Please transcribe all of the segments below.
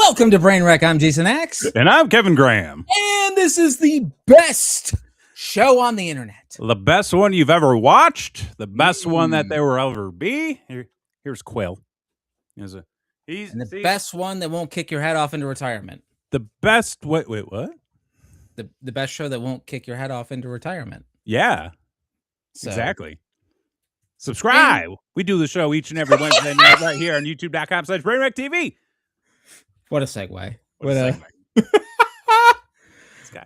Welcome to Brainwreck. I'm Jason X. And I'm Kevin Graham. And this is the best show on the internet. The best one you've ever watched. The best one that there will ever be. Here's Quill. The best one that won't kick your head off into retirement. The best... Wait, what? The best show that won't kick your head off into retirement. Yeah. Exactly. Subscribe. We do the show each and every Wednesday night right here on youtube.com/BrainwreckTV. What a segue. What a segue.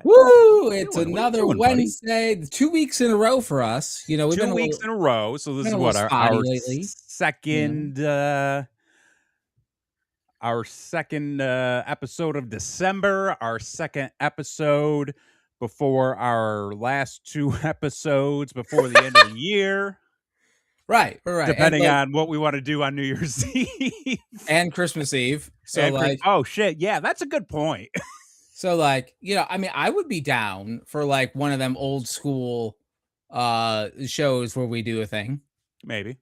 Woo! It's another Wednesday. Buddy? 2 weeks in a row for us. You know, we've been 2 weeks in a row. So this is what our second episode of December. Our second episode before our last 2 episodes before the end of the year. Right. Depending on what we want to do on New Year's Eve and Christmas Eve. So oh shit, yeah, that's a good point. So I would be down for like one of them old school shows where we do a thing. Maybe,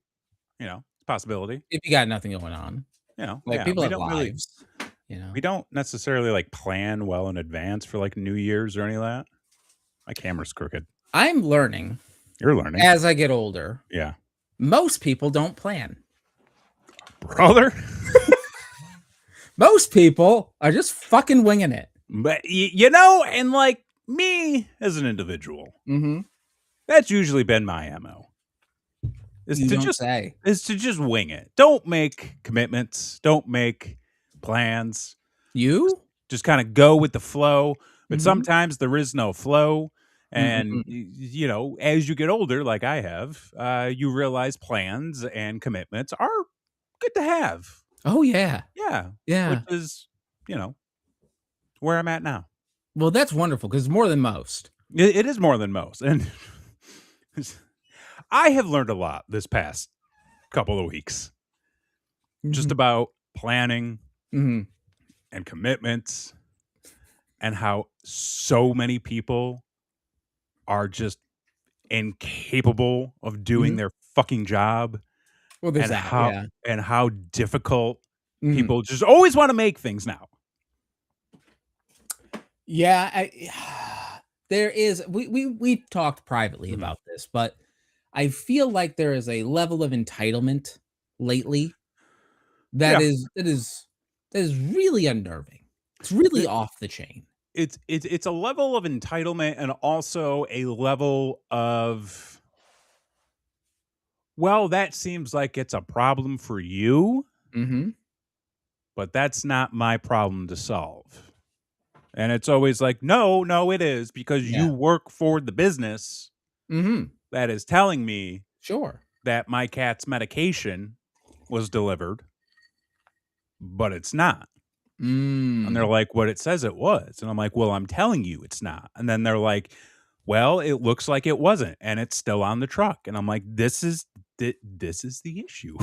it's a possibility. If you got nothing going on, people have lives. We don't necessarily like plan well in advance for like New Year's or any of that. My camera's crooked. I'm learning. You're learning as I get older. Yeah. Most people don't plan. Brother. Most people are just fucking winging it. But, and like me as an individual, that's usually been my MO. Is to just wing it. Don't make commitments. Don't make plans. You just kind of go with the flow. But sometimes there is no flow. And, as you get older, like I have, you realize plans and commitments are good to have. Oh, yeah. Yeah. Yeah. Which is, where I'm at now. Well, that's wonderful because it's more than most. It is more than most. And I have learned a lot this past couple of weeks just about planning and commitments and how so many people are just incapable of doing their fucking job. Well, and how difficult people just always want to make things now. Yeah, there is. We talked privately about this, but I feel like there is a level of entitlement lately that is really unnerving. It's really off the chain. It's a level of entitlement and also a level of, well, that seems like it's a problem for you, but that's not my problem to solve. And it's always like, no, it is because you work for the business that is telling me that my cat's medication was delivered, but it's not. And they're like, what it says it was. And I'm like, well, I'm telling you it's not. And then they're like, well, it looks like it wasn't. And it's still on the truck. And I'm like, this is the issue.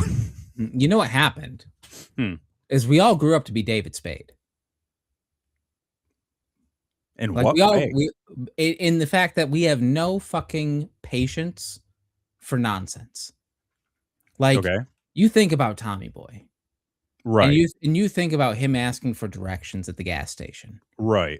You know what happened? Is we all grew up to be David Spade. And like in the fact that we have no fucking patience for nonsense. Like you think about Tommy Boy. Right. And you think about him asking for directions at the gas station. Right.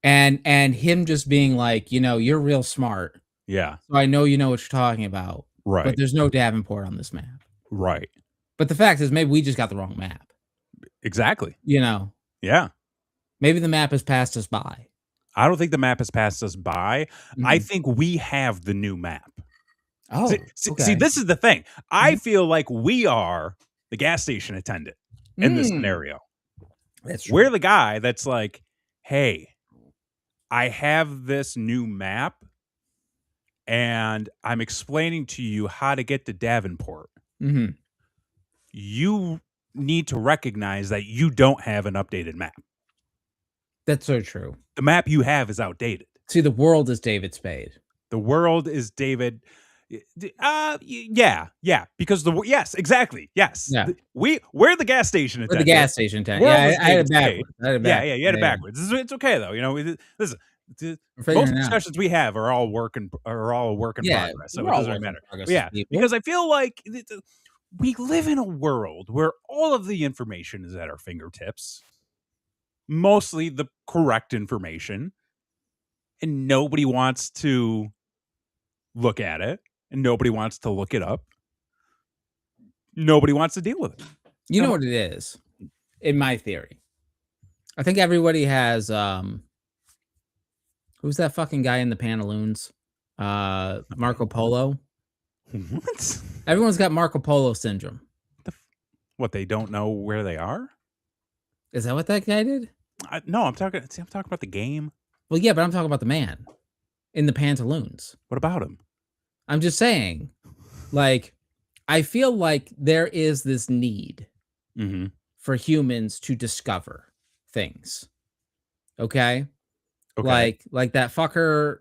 And him just being like, you're real smart. Yeah. So I know you know what you're talking about. Right. But there's no Davenport on this map. Right. But the fact is maybe we just got the wrong map. Exactly. Yeah. Maybe the map has passed us by. I don't think the map has passed us by. I think we have the new map. Oh, see, this is the thing. I feel like we are the gas station attendant in this scenario. That's true. We're the guy that's like, hey, I have this new map and I'm explaining to you how to get to Davenport. You need to recognize that you don't have an updated map. That's so true. The map you have is outdated. See, the world is David Spade. The world is David. Yeah. Because exactly. Yes. Yeah. We're the gas station attendant. We're the gas station attendant. Yeah, I had it backwards. Yeah, you had it backwards. It's okay though. Listen, most discussions we have are all work in progress. So it doesn't matter. Because I feel like we live in a world where all of the information is at our fingertips. mostly the correct information, and nobody wants to look at it, and nobody wants to look it up. Nobody wants to deal with it. You know what it is, in my theory? I think everybody has, who's that fucking guy in the pantaloons? Marco Polo. What? Everyone's got Marco Polo syndrome. What, they don't know where they are? Is that what that guy did? No, I'm talking about the game. Well, yeah, but I'm talking about the man in the pantaloons. What about him? I'm just saying, like, I feel like there is this need for humans to discover things. Okay? Like that fucker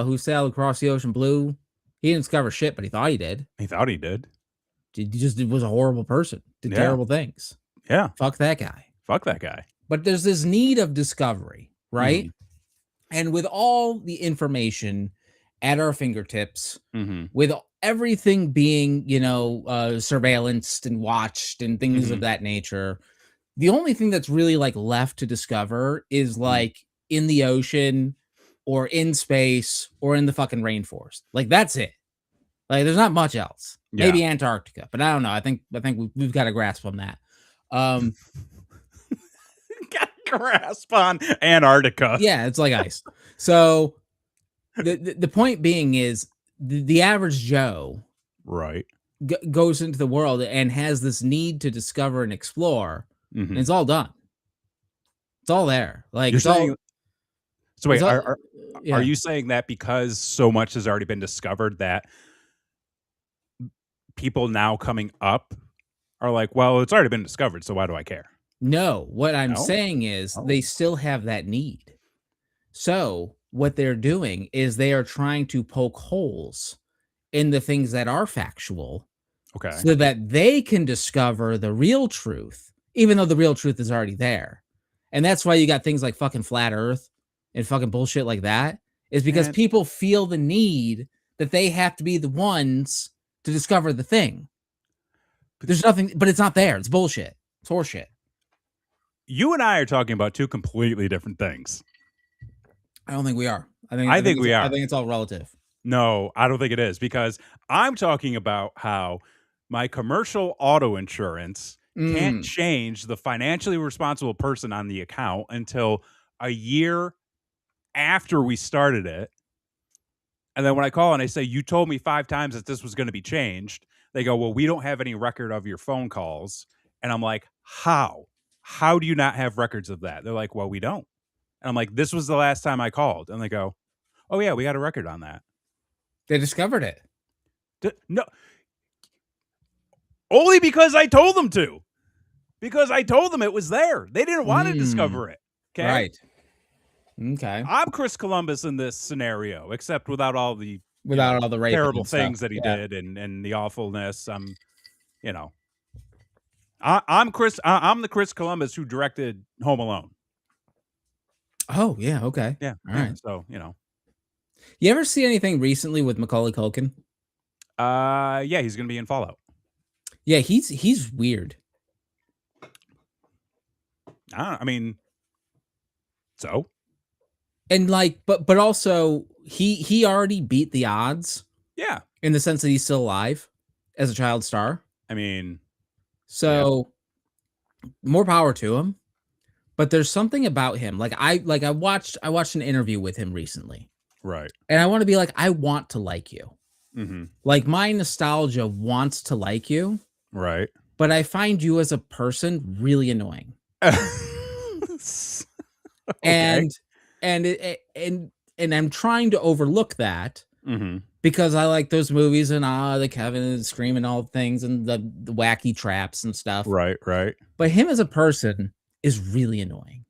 who sailed across the ocean blue. He didn't discover shit, but he thought he did. He thought he did. He just was a horrible person. Did terrible things. Yeah. Fuck that guy. Fuck that guy. But there's this need of discovery, right? And with all the information at our fingertips, with everything being, surveillanced and watched and things of that nature, the only thing that's really like left to discover is like in the ocean or in space or in the fucking rainforest. Like that's it. Like there's not much else. Maybe Antarctica, but I don't know. I think we've got a grasp on that. Got a grasp on Antarctica. Yeah, it's like ice. So the point being is the average Joe right goes into the world and has this need to discover and explore, and it's all done. It's all there. Like you're saying. So wait, are you saying that because so much has already been discovered that people now coming up are like, well, it's already been discovered, so why do I care? No, what I'm saying is they still have that need. So what they're doing is they are trying to poke holes in the things that are factual, so that they can discover the real truth, even though the real truth is already there. And that's why you got things like fucking flat Earth and fucking bullshit like that, is because people feel the need that they have to be the ones to discover the thing. There's nothing, but it's not there. It's bullshit. It's horseshit. You and I are talking about two completely different things. I don't think we are. I think we are. I think it's all relative. No, I don't think it is, because I'm talking about how my commercial auto insurance can't change the financially responsible person on the account until a year after we started it. And then when I call and I say, you told me 5 times that this was going to be changed, they go, well, we don't have any record of your phone calls. And I'm like, how? How do you not have records of that? They're like, well, we don't. And I'm like, this was the last time I called. And they go, oh, yeah, we got a record on that. They discovered it. No. Only because I told them to. Because I told them it was there. They didn't want to discover it. Okay. Right. Okay. I'm Chris Columbus in this scenario, except without all the all the terrible things that he did and the awfulness. I'm the Chris Columbus who directed Home Alone. Oh yeah, okay. Yeah. All right. So, You ever see anything recently with Macaulay Culkin? Yeah, he's gonna be in Fallout. Yeah, he's weird. I mean, so. And like, but also he already beat the odds. Yeah. In the sense that he's still alive as a child star. I mean, so more power to him. But there's something about him. Like I watched an interview with him recently. Right. And I want to be like, I want to like you. Like my nostalgia wants to like you. Right. But I find you as a person really annoying. And I'm trying to overlook that because I like those movies and the Kevin is screaming all things and the wacky traps and stuff. Right. But him as a person is really annoying.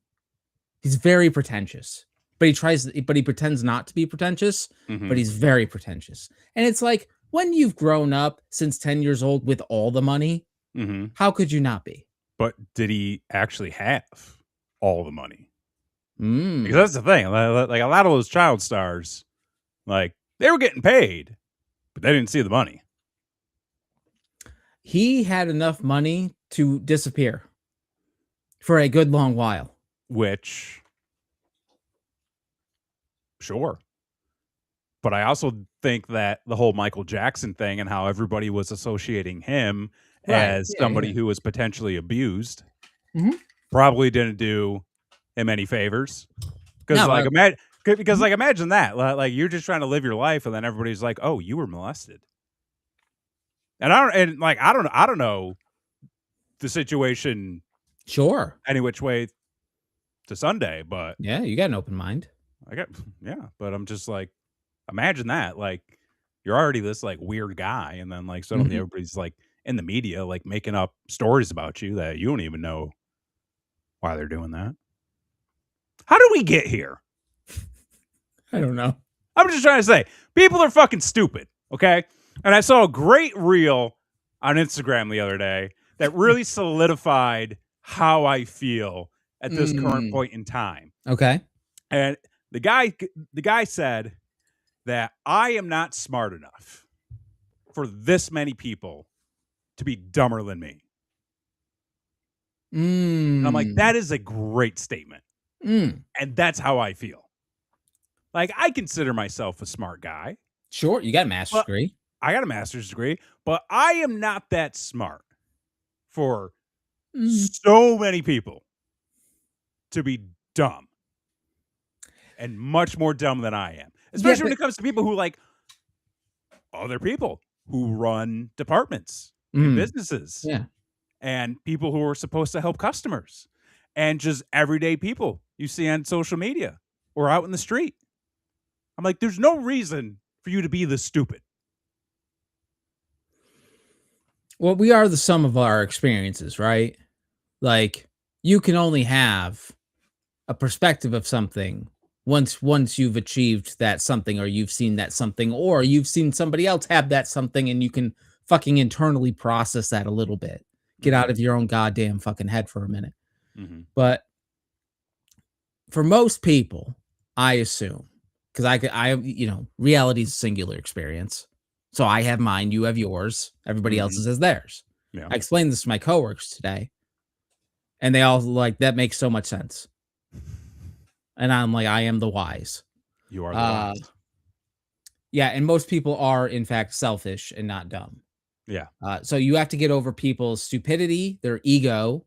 He's very pretentious, but he pretends not to be pretentious, but he's very pretentious. And it's like, when you've grown up since 10 years old with all the money, how could you not be? But did he actually have all the money? Because that's the thing. Like a lot of those child stars, like they were getting paid, but they didn't see the money. He had enough money to disappear for a good long while. which, sure. But I also think that the whole Michael Jackson thing and how everybody was associating him as somebody who was potentially abused probably didn't do him any favors. Because No, imagine that. Like you're just trying to live your life and then everybody's like, "Oh, you were molested." And I don't know the situation sure. any which way to Sunday, but Yeah, you got an open mind. but I'm just like, imagine that. Like you're already this like weird guy, and then like suddenly everybody's like in the media, like making up stories about you that you don't even know why they're doing that. How did we get here? I don't know. I'm just trying to say, people are fucking stupid, okay? And I saw a great reel on Instagram the other day that really solidified how I feel at this current point in time. Okay. And the guy said that I am not smart enough for this many people to be dumber than me. And I'm like, that is a great statement. And that's how I feel. Like, I consider myself a smart guy. Sure. You got a master's degree. I got a master's degree, but I am not that smart for so many people to be dumb and much more dumb than I am. Especially when it comes to people who like other people who run departments in businesses. Yeah. And people who are supposed to help customers and just everyday people you see on social media or out in the street. I'm like, there's no reason for you to be this stupid. Well, we are the sum of our experiences, right? Like, you can only have a perspective of something once you've achieved that something, or you've seen that something, or you've seen somebody else have that something, and you can fucking internally process that a little bit. Get out of your own goddamn fucking head for a minute. But for most people, I assume, because I reality is a singular experience. So I have mine, you have yours, everybody else's has theirs. Yeah. I explained this to my coworkers today, and they all like, that makes so much sense. And I'm like, I am the wise. You are the wise. Yeah, and most people are, in fact, selfish and not dumb. Yeah. So you have to get over people's stupidity, their ego,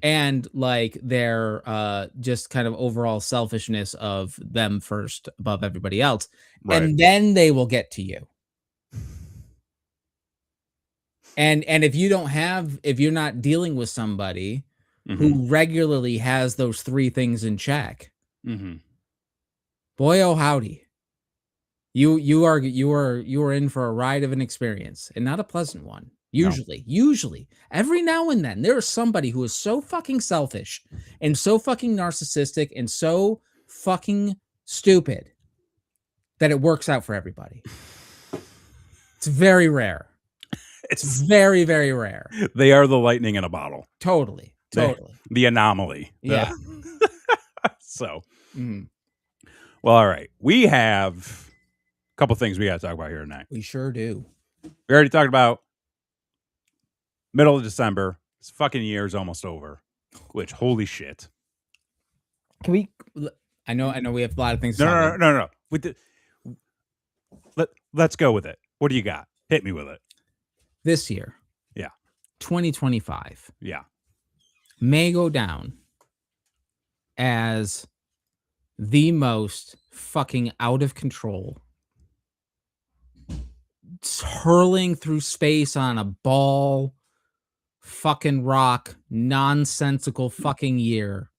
and like their just kind of overall selfishness of them first above everybody else. Right. And then they will get to you. And if you're not dealing with somebody who regularly has those three things in check, boy, oh howdy. You are in for a ride of an experience, and not a pleasant one. Usually, every now and then, there is somebody who is so fucking selfish and so fucking narcissistic and so fucking stupid that it works out for everybody. It's very rare. It's very, very rare. They are the lightning in a bottle. Totally. The anomaly. Yeah. So, well, all right. We have couple things we got to talk about here tonight. We sure do. We already talked about middle of December. This fucking year is almost over. Which, holy shit. Can we? I know we have a lot of things. No. Let's go with it. What do you got? Hit me with it. This year, 2025, may go down as the most fucking out of control, hurling through space on a ball, fucking rock, nonsensical fucking year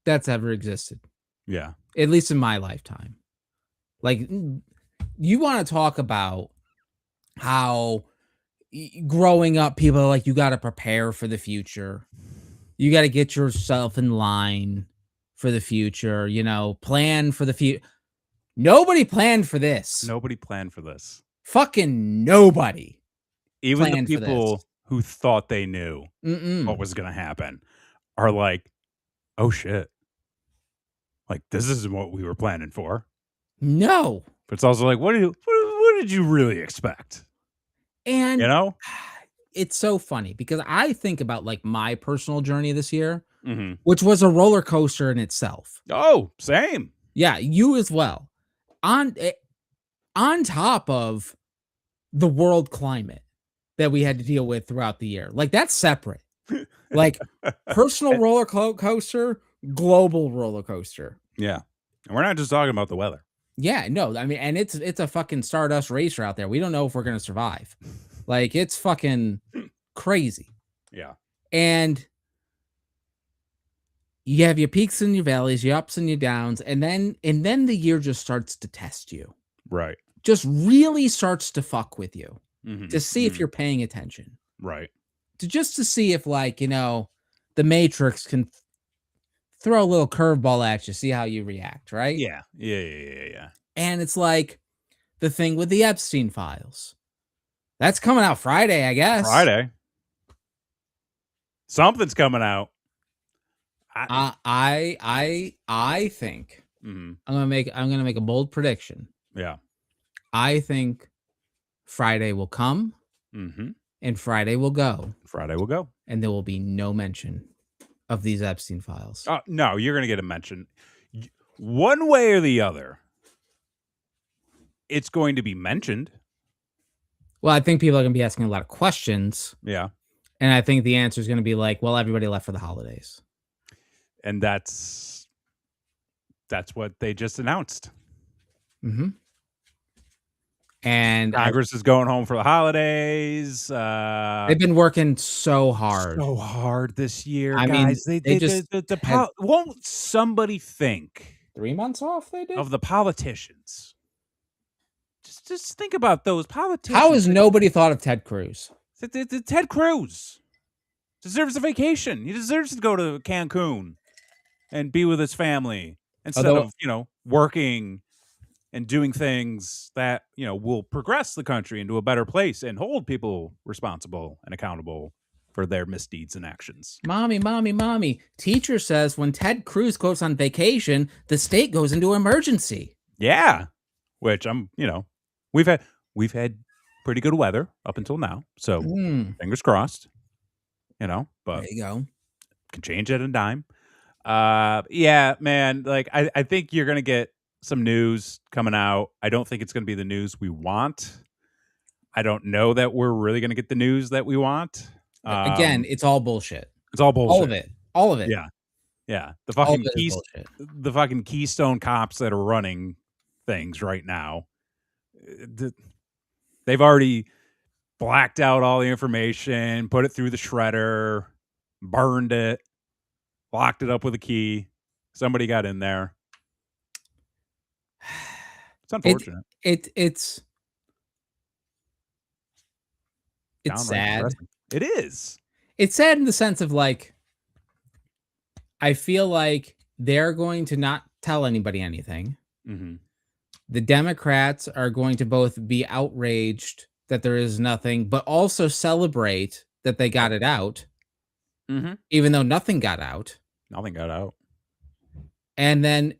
that's ever existed. Yeah. At least in my lifetime. Like, you want to talk about how growing up, people are like, you got to prepare for the future. You got to get yourself in line for the future, plan for the future. Nobody planned for this. Fucking nobody. Even the people who thought they knew what was going to happen are like, oh shit. Like, this isn't what we were planning for. No. But it's also like, what did you really expect? And it's so funny because I think about like my personal journey this year. which was a roller coaster in itself. Oh, same. Yeah, you as well. On top of the world climate that we had to deal with throughout the year. Like, that's separate. Like, personal roller coaster, global roller coaster. Yeah. And we're not just talking about the weather. Yeah, no, I mean, and it's a fucking Stardust racer out there. We don't know if we're gonna survive. Like, it's fucking crazy. Yeah. And you have your peaks and your valleys, your ups and your downs, and then the year just starts to test you. Right. Just really starts to fuck with you to see if Mm-hmm. you're paying attention. Right. To see if, like, the Matrix can throw a little curveball at you, see how you react, right? Yeah. Yeah. And it's like the thing with the Epstein files. That's coming out Friday, I guess. Friday. Something's coming out. I think I'm gonna make a bold prediction. Yeah. I think Friday will come, and Friday will go. Friday will go, and there will be no mention of these Epstein files. Oh no, you're gonna get a mention, one way or the other. It's going to be mentioned. Well, I think people are gonna be asking a lot of questions. Yeah, and I think the answer is gonna be like, well, everybody left for the holidays. And that's what they just announced. And Congress is going home for the holidays. They've been working so hard this year, I guys. mean, Won't somebody think 3 months off they did? of the politicians? Just think about those politicians. How has nobody thought of Ted Cruz? Ted Cruz deserves a vacation. He deserves to go to Cancun and be with his family instead of, working and doing things that, will progress the country into a better place and hold people responsible and accountable for their misdeeds and actions. Mommy. Teacher says when Ted Cruz goes on vacation, the state goes into emergency. Yeah. Which we've had pretty good weather up until now. So fingers crossed, but there you go. Can change at a dime. Yeah, man. Like, I think you're going to get some news coming out. I don't think it's going to be the news we want. I don't know that we're really going to get the news that we want. Again, it's all bullshit. It's all bullshit. All of it. Yeah. The fucking Keystone cops that are running things right now. They've already blacked out all the information, put it through the shredder, burned it, locked it up with a key. Somebody got in there. It's unfortunate. It's sad. Depressing. It is. It's sad in the sense of, like, I feel like they're going to not tell anybody anything. The Democrats are going to both be outraged that there is nothing, but also celebrate that they got it out, even though nothing got out. Nothing got out. And then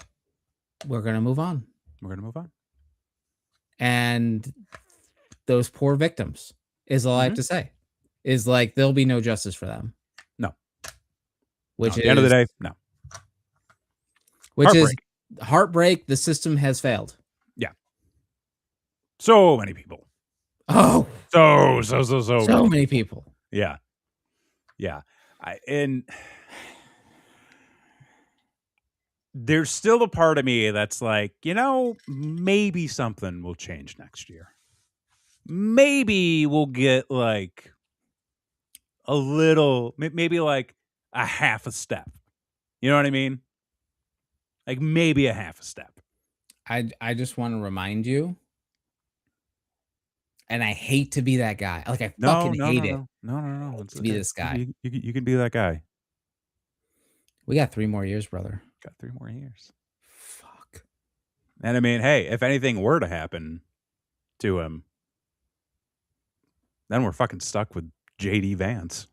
we're going to move on. And those poor victims is all I have to say. Is like, there'll be no justice for them. No. Which at the end of the day, no. Which is heartbreak. The system has failed. Yeah. So many people. Oh. So many people. Yeah. And there's still a part of me that's like, maybe something will change next year. Maybe we'll get like a little, maybe like a half a step. You know what I mean? Like maybe a half a step. I just want to remind you, and I hate to be that guy. Like, I fucking hate it. No. To be this guy. You can be that guy. We got 3 more years, brother. Got 3 more years. Fuck. And I mean, hey, if anything were to happen to him, then we're fucking stuck with JD Vance.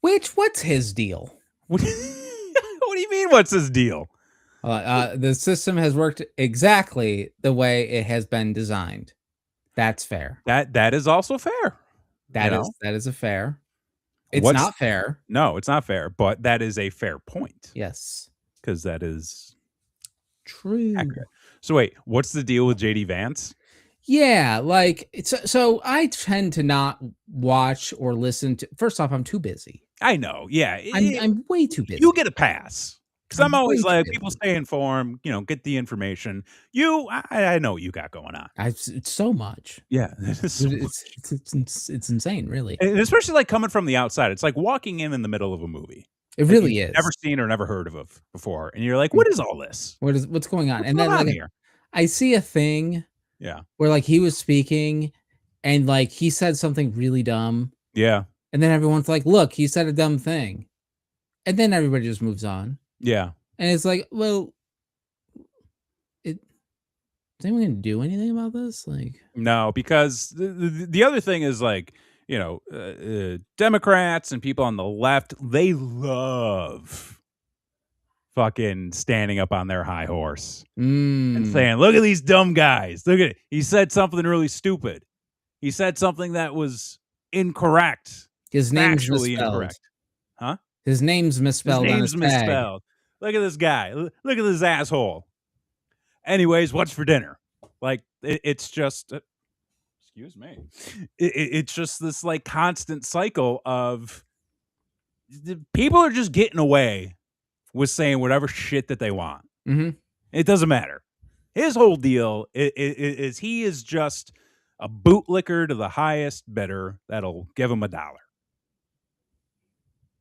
What's his deal? What do you mean, what's his deal? The system has worked exactly the way it has been designed. That's fair. That is also fair. That is a fair. It's not fair. No, it's not fair, but that is a fair point. Yes. Because that is True. accurate. So wait, what's the deal with JD Vance? Yeah, like, so I tend to not watch or listen to first off, I'm too busy. I know, yeah, I'm way too you busy. get a pass. 'Cause I'm I'm always way too like, people busy. stay informed, get the information. I know what you got going on. It's so much. Yeah, it is so much. It's insane, really. And especially, like, coming from the outside, it's like walking in the middle of a movie It that you've really never is. seen or never heard of before, and you're like, Mm. "What is all this? What's going on? What's And going then, on like, here?" I see a thing Yeah. where, like, he was speaking and, like, he said something really dumb, Yeah. and then everyone's like, "Look, he said a dumb thing." And then everybody just moves on. Yeah. And it's like, well, it is anyone gonna do anything about this? Like, No, because the other thing is, like, Democrats and people on the left, they love fucking standing up on their high horse and mm, saying, "Look at these dumb guys. Look at it. He said something really stupid. He said something that was incorrect, his name's factually misspelled. incorrect." Huh? His name's His misspelled on his name's tag. misspelled. Look at this guy. Look at this asshole. Anyways, what's for dinner? Like, it's just excuse me. It's just this, like, constant cycle of people are just getting away with saying whatever shit that they want. Mhm. It doesn't matter. His whole deal is he is just a bootlicker to the highest bidder that'll give him $1.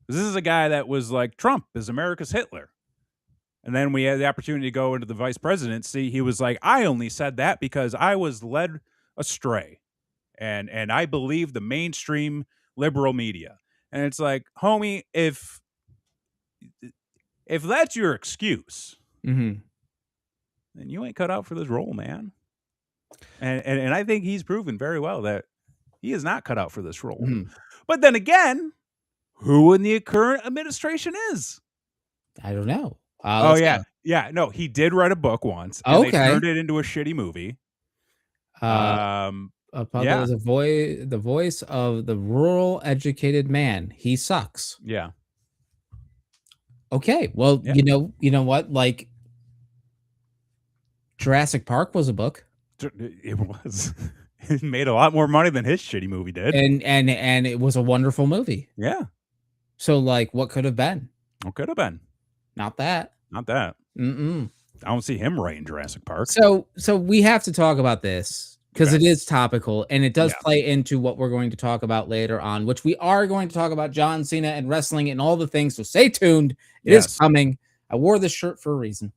This is a guy that was like, Trump is America's Hitler. And then we had the opportunity to go into the vice presidency. He was like, I only said that because I was led astray. And I believe the mainstream liberal media. And it's like, homie, if that's your excuse, Mhm. then you ain't cut out for this role, man. And I think he's proven very well that he is not cut out for this role. Mhm. But then again, who in the current administration is? I don't know. Oh Let's yeah. go. Yeah, no, he did write a book once and they Okay. turned it into a shitty movie. Uh, Pablo Yeah. is the voice of the rural educated man. He sucks. Yeah. Okay. Well, Yeah. you know what? Like, Jurassic Park was a book, It was. It made a lot more money than his shitty movie did. and it was a wonderful movie. Yeah. So, like, what could have been? It could have been. Not that. Not that. Mm-mm. I don't see him writing Jurassic Park. So we have to talk about this because Okay. it is topical and it does Yeah. play into what we're going to talk about later on, which we are going to talk about John Cena and wrestling and all the things. So stay tuned. It is Yes. coming. I wore this shirt for a reason.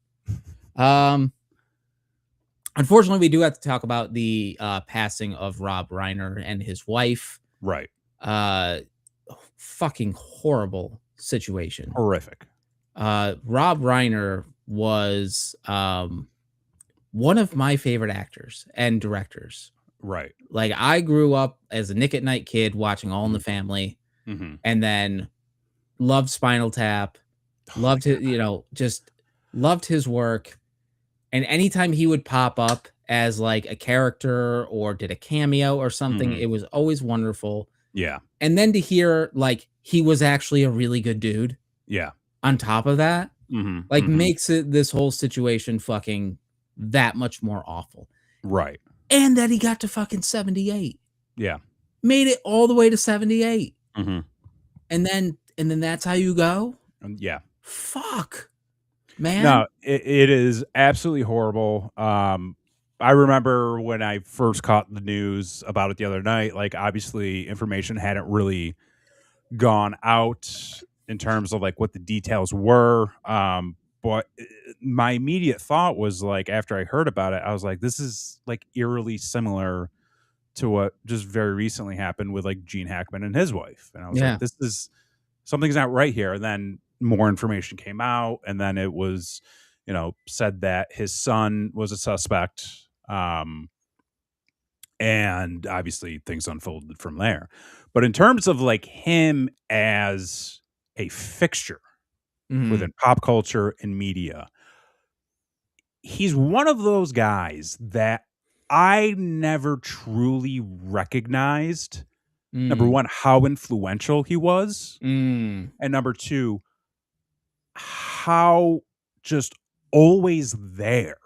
Unfortunately, we do have to talk about the passing of Rob Reiner and his wife. Right. Fucking horrible situation. Horrific. Rob Reiner was one of my favorite actors and directors. Right. Like, I grew up as a Nick at Night kid watching All in the Family, and then loved Spinal Tap, loved his, just loved his work. And anytime he would pop up as like a character or did a cameo or something, it was always wonderful. Yeah. And then to hear like he was actually a really good dude. Yeah. On top of that, like makes this whole situation fucking that much more awful. Right. And that he got to fucking 78. Yeah. Made it all the way to 78. Mm-hmm. And then that's how you go? Yeah. Fuck. Man. No, it is absolutely horrible. I remember when I first caught the news about it the other night, like obviously information hadn't really gone out in terms of like what the details were. But my immediate thought was like, after I heard about it, I was like, this is like eerily similar to what just very recently happened with like Gene Hackman and his wife. And I was like, this is something's not right here. And then more information came out, and then it was, said that his son was a suspect. And obviously things unfolded from there. But in terms of like him as a fixture within pop culture and media, he's one of those guys that I never truly recognized Number one, how influential he was. Mm. And number two, how just always there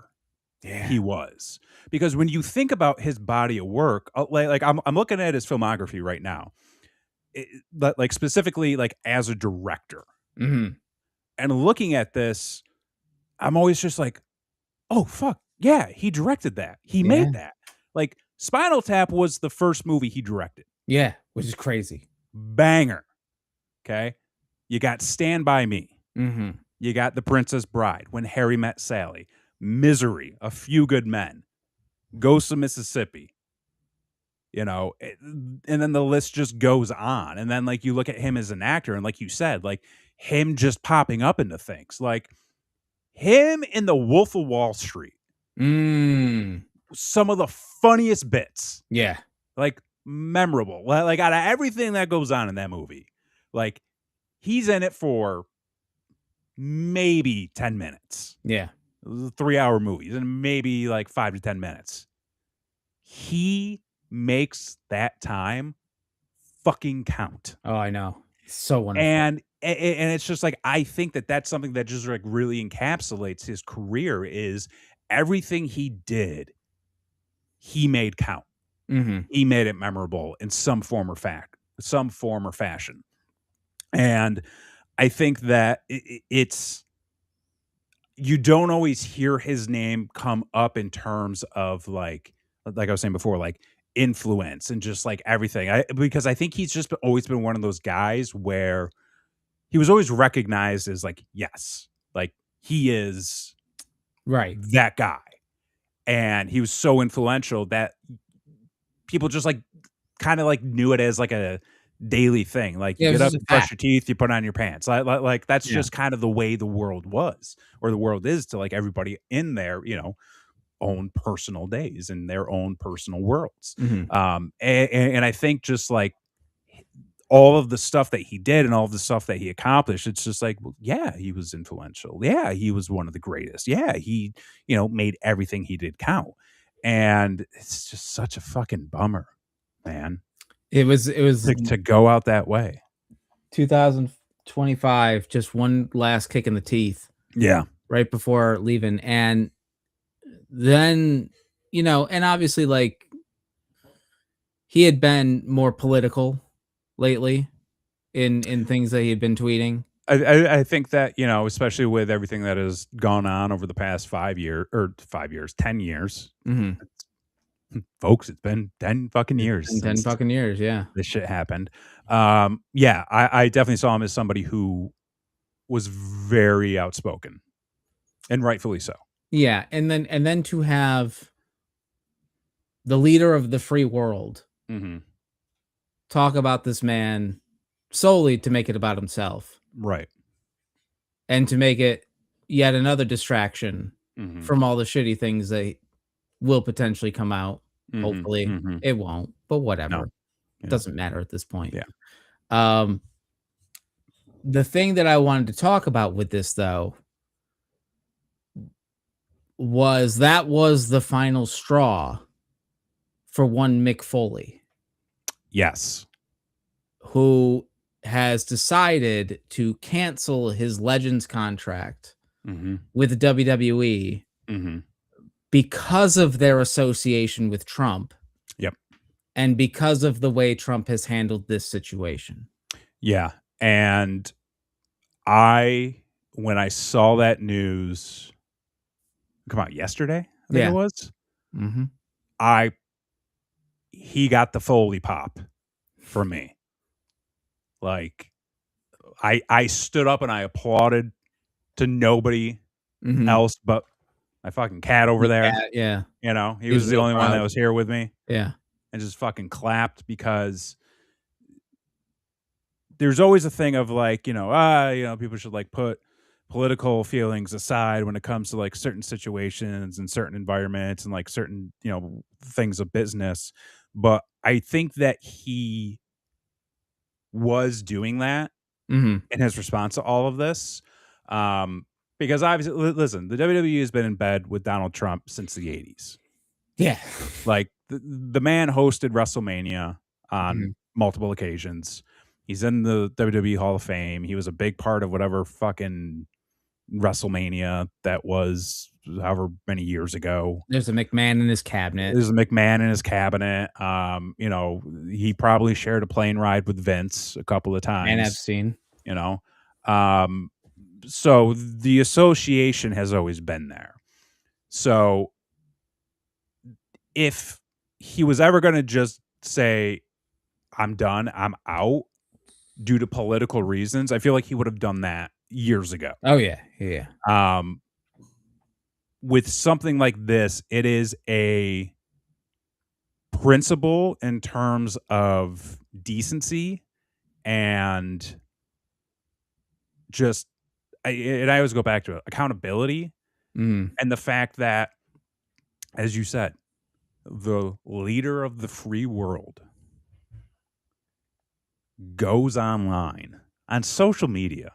he was. Because when you think about his body of work, like I'm looking at his filmography right now, but like specifically like as a director, Mhm. and looking at this, I'm always just like, oh fuck yeah, he directed that, he Yeah. made that. Like Spinal Tap was the first movie he directed. Yeah, which is crazy. Banger. Okay, you got Stand By Me. Mhm. You got The Princess Bride, When Harry Met Sally, Misery, A Few Good Men, Ghosts of Mississippi, and then the list just goes on. And then like you look at him as an actor, and like you said, like him just popping up into things, like him in The Wolf of Wall Street, Mm. some of the funniest bits, Yeah. like memorable. Like out of everything that goes on in that movie, like he's in it for maybe 10 minutes. Yeah. 3-hour movies and maybe like 5 to 10 minutes. He makes that time fucking count. Oh, I know. So wonderful. And it's just like, I think that that's something that just like really encapsulates his career is everything he did, he made count. Mhm. He made it memorable in some form or fashion. And I think that it's, you don't always hear his name come up in terms of like I was saying before, like influence and just like everything. Because I think he's just always been one of those guys where he was always recognized as like, yes, like he is Right. that guy. And he was so influential that people just like kind of like knew it as like a daily thing. Like you Yeah, it get was up, just a you brush fact. your teeth, you put on your pants. Like that's Yeah. just kind of the way the world was, or the world is to like everybody in their, own personal days and their own personal worlds. Mhm. And I think just like all of the stuff that he did and all of the stuff that he accomplished, it's just like, well, yeah, he was influential. Yeah, he was one of the greatest. Yeah, he, made everything he did count. And it's just such a fucking bummer, man, It was to go out that way. 2025, just one last kick in the teeth Yeah. right before leaving, and then, and obviously, like, he had been more political lately in things that he had been tweeting. I think that, especially with everything that has gone on over the past 5 years, 10 years, Mhm. folks, it's been 10 fucking It's years been 10 since fucking years, yeah. this shit happened. Yeah, I definitely saw him as somebody who was very outspoken, and rightfully so. Yeah, and then to have the leader of the free world Mhm. talk about this man solely to make it about himself Right. and to make it yet another distraction Mhm. from all the shitty things that will potentially come out. Mhm. Hopefully, Mhm. it won't, but No. whatever. Yeah. Doesn't matter at this point. Yeah. Um, the thing that I wanted to talk about with this though was the final straw for one Mick Foley, Yes. who has decided to cancel his Legends contract Mhm. with the WWE Mhm. because of their association with Trump Yep. and because of the way Trump has handled this situation. Yeah, and when I saw that news come out yesterday, I think it Yeah. was, Mhm. I he got the Foley pop from me. Like, I stood up and I applauded to nobody Mhm. else but my fucking cat over there. Yeah, yeah. He He was was the real only one that proud. was here with me, Yeah. and just fucking clapped because there's always a thing of like, people should like put political feelings aside when it comes to like certain situations and certain environments and like certain, things of business. But I think that he was doing that Mhm. in his response to all of this. Um, because obviously, listen, the WWE has been in bed with Donald Trump since the 80s. Yeah. Like the man hosted WrestleMania on Mhm. multiple occasions. He's in the WWE Hall of Fame. He was a big part of whatever fucking WrestleMania that was however many years ago. There's a McMahon in his cabinet. There's a McMahon in his cabinet. You know, he probably shared a plane ride with Vince a couple of And I've times, seen. you know. So the association has always been there. So if he was ever going to just say, I'm done, I'm out due to political reasons, I feel like he would have done that years ago. Oh, yeah. Yeah. With something like this, it is a principle in terms of decency and just, I always go back to it, accountability and the fact that, as you said, the leader of the free world goes online on social media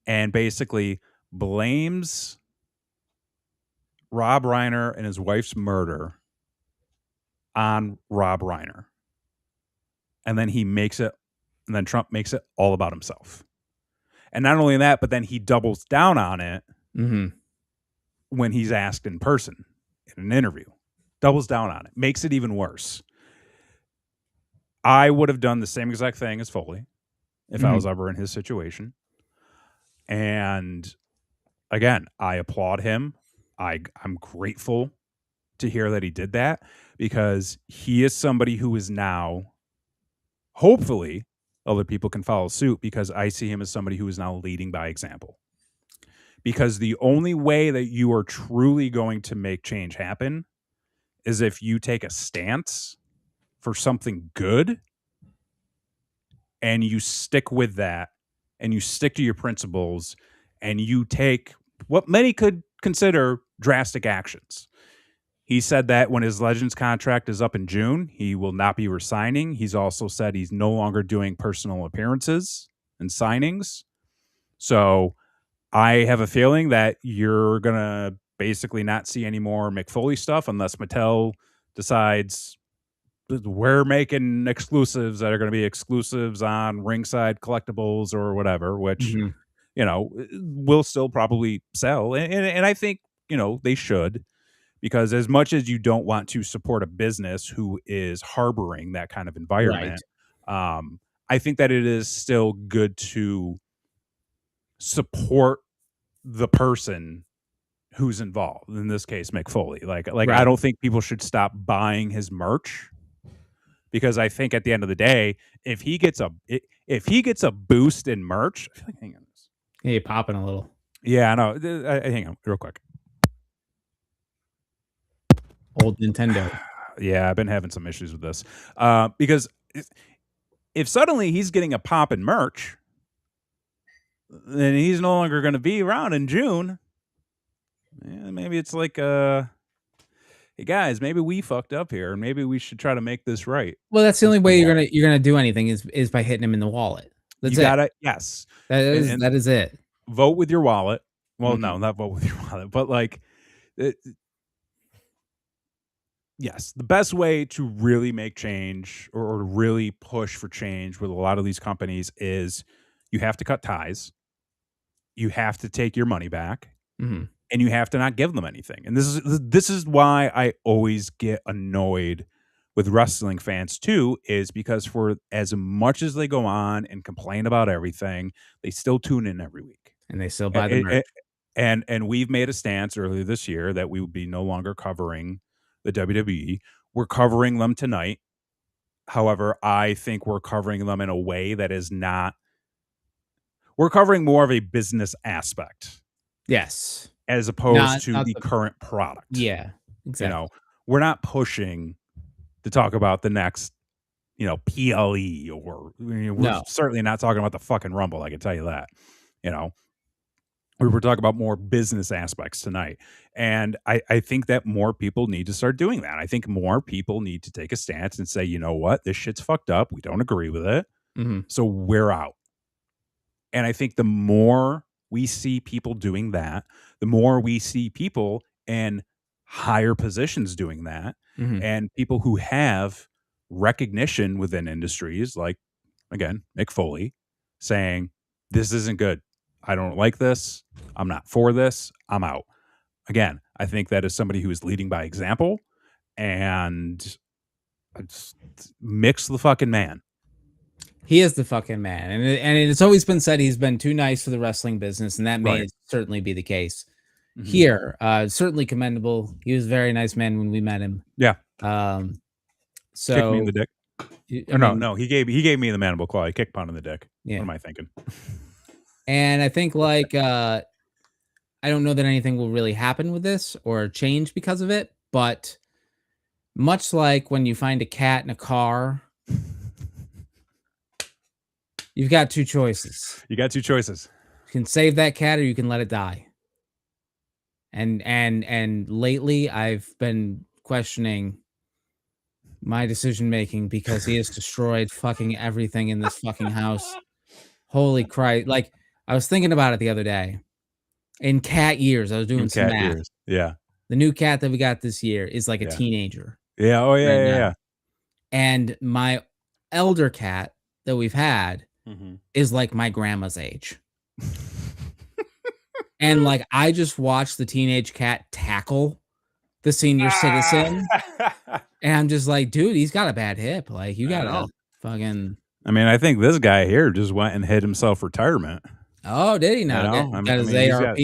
and basically blames Rob Reiner and his wife's murder on Rob Reiner. And then and then Trump makes it all about himself. And not only that, but then he doubles down on it when he's asked in person in an interview. Doubles down on it. Makes it even worse. I would have done the same exact thing as Foley if I was ever in his situation. And again, I applaud him. I'm grateful to hear that he did that because he is somebody who is now, hopefully, other people can follow suit because I see him as somebody who is now leading by example. Because the only way that you are truly going to make change happen is if you take a stance for something good and you stick with that and you stick to your principles and you take what many could consider drastic actions. He said that when his Legends contract is up in June, he will not be resigning. He's also said he's no longer doing personal appearances and signings. So I have a feeling that you're going to basically not see any more Mick Foley stuff unless Mattel decides we're making exclusives that are going to be exclusives on Ringside Collectibles or whatever, which, you know, will still probably sell. And I think, you know, they should, because as much as you don't want to support a business who is harboring that kind of environment, I think that it is still good to support the person who's involved. In this case, Mick Foley. Like I don't think people should stop buying his merch, because I think at the end of the day, if he gets a boost in merch, I feel like, hang on, yeah, you're popping a little. Yeah, I know. Hang on, real quick. Old Nintendo. Yeah, I've been having some issues with this because if suddenly he's getting a pop in merch, then he's no longer going to be around in June. Yeah, maybe it's like, hey guys, maybe we fucked up here, and maybe we should try to make this right. Well, that's the only way you're gonna do anything is by hitting him in the wallet. That's it. Yes, that is it. Vote with your wallet. Well, no, not vote with your wallet, but like, yes, the best way to really make change or really push for change with a lot of these companies is you have to cut ties, you have to take your money back, and you have to not give them anything. And this is why I always get annoyed with wrestling fans too, is because for as much as they go on and complain about everything, they still tune in every week. And they still buy the merch. And we've made a stance earlier this year that we would be no longer covering the WWE. We're covering them tonight. However, I think we're covering them in a way that is not... We're covering more of a business aspect. Yes. As opposed to the current product. Yeah, exactly. You know, we're not pushing to talk about the next, you know, PLE, or we're certainly not talking about the fucking Rumble. I can tell you that. You know, we were talking about more business aspects tonight. And I think that more people need to start doing that. I think more people need to take a stance and say, you know what, this shit's fucked up. We don't agree with it. So we're out. And I think the more we see people doing that, the more we see people in higher positions doing that, and people who have recognition within industries like, again, Mick Foley saying, this isn't good. I don't like this. I'm not for this. I'm out. Again, I think that is somebody who is leading by example, and Mick's the fucking man. He is the fucking man. And it's always been said he's been too nice for the wrestling business, and that may Right. certainly be the case. Mhm. Here, certainly commendable. He was a very nice man when we met him. Yeah. Kicked me in So the dick. I mean, no, he gave me the mandible claw. He kicked Pun in the dick. yeah. What am I thinking? And I think like I don't know that anything will really happen with this or change because of it, but much like when you find a cat in a car, you've got two choices. You got two choices. You can save that cat or you can let it die. And lately I've been questioning my decision making because he has destroyed fucking everything in this fucking house. Holy Christ. Like, I was thinking about it the other day. In cat years, I was doing In some cat math. years. Yeah. The new cat that we got this year is like a Yeah. teenager. Yeah. Oh, yeah. Right Yeah. now. Yeah. And my elder cat that we've had is like my grandma's age. And like, I just watched the teenage cat tackle the senior citizen. And I'm just like, dude, he's got a bad hip. Like, you gotta fucking. I mean, I think this guy here just went and hid himself retirement. Oh, did he now? Got his ARP?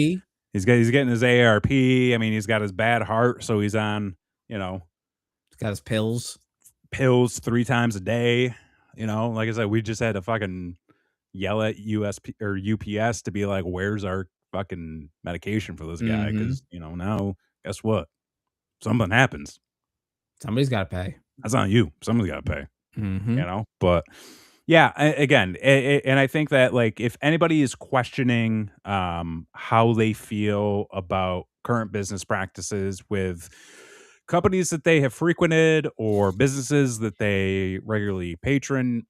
He's getting his ARP. I mean, he's got his bad heart, so he's on, he's got his pills 3 times a day. Like I said, we just had to fucking yell at USP or UPS to be like, where's our fucking medication for this guy? Because now guess what? Something happens. Somebody's got to pay. That's not you. Somebody's got to pay. But yeah, again, and I think that like if anybody is questioning how they feel about current business practices with companies that they have frequented or businesses that they regularly patron,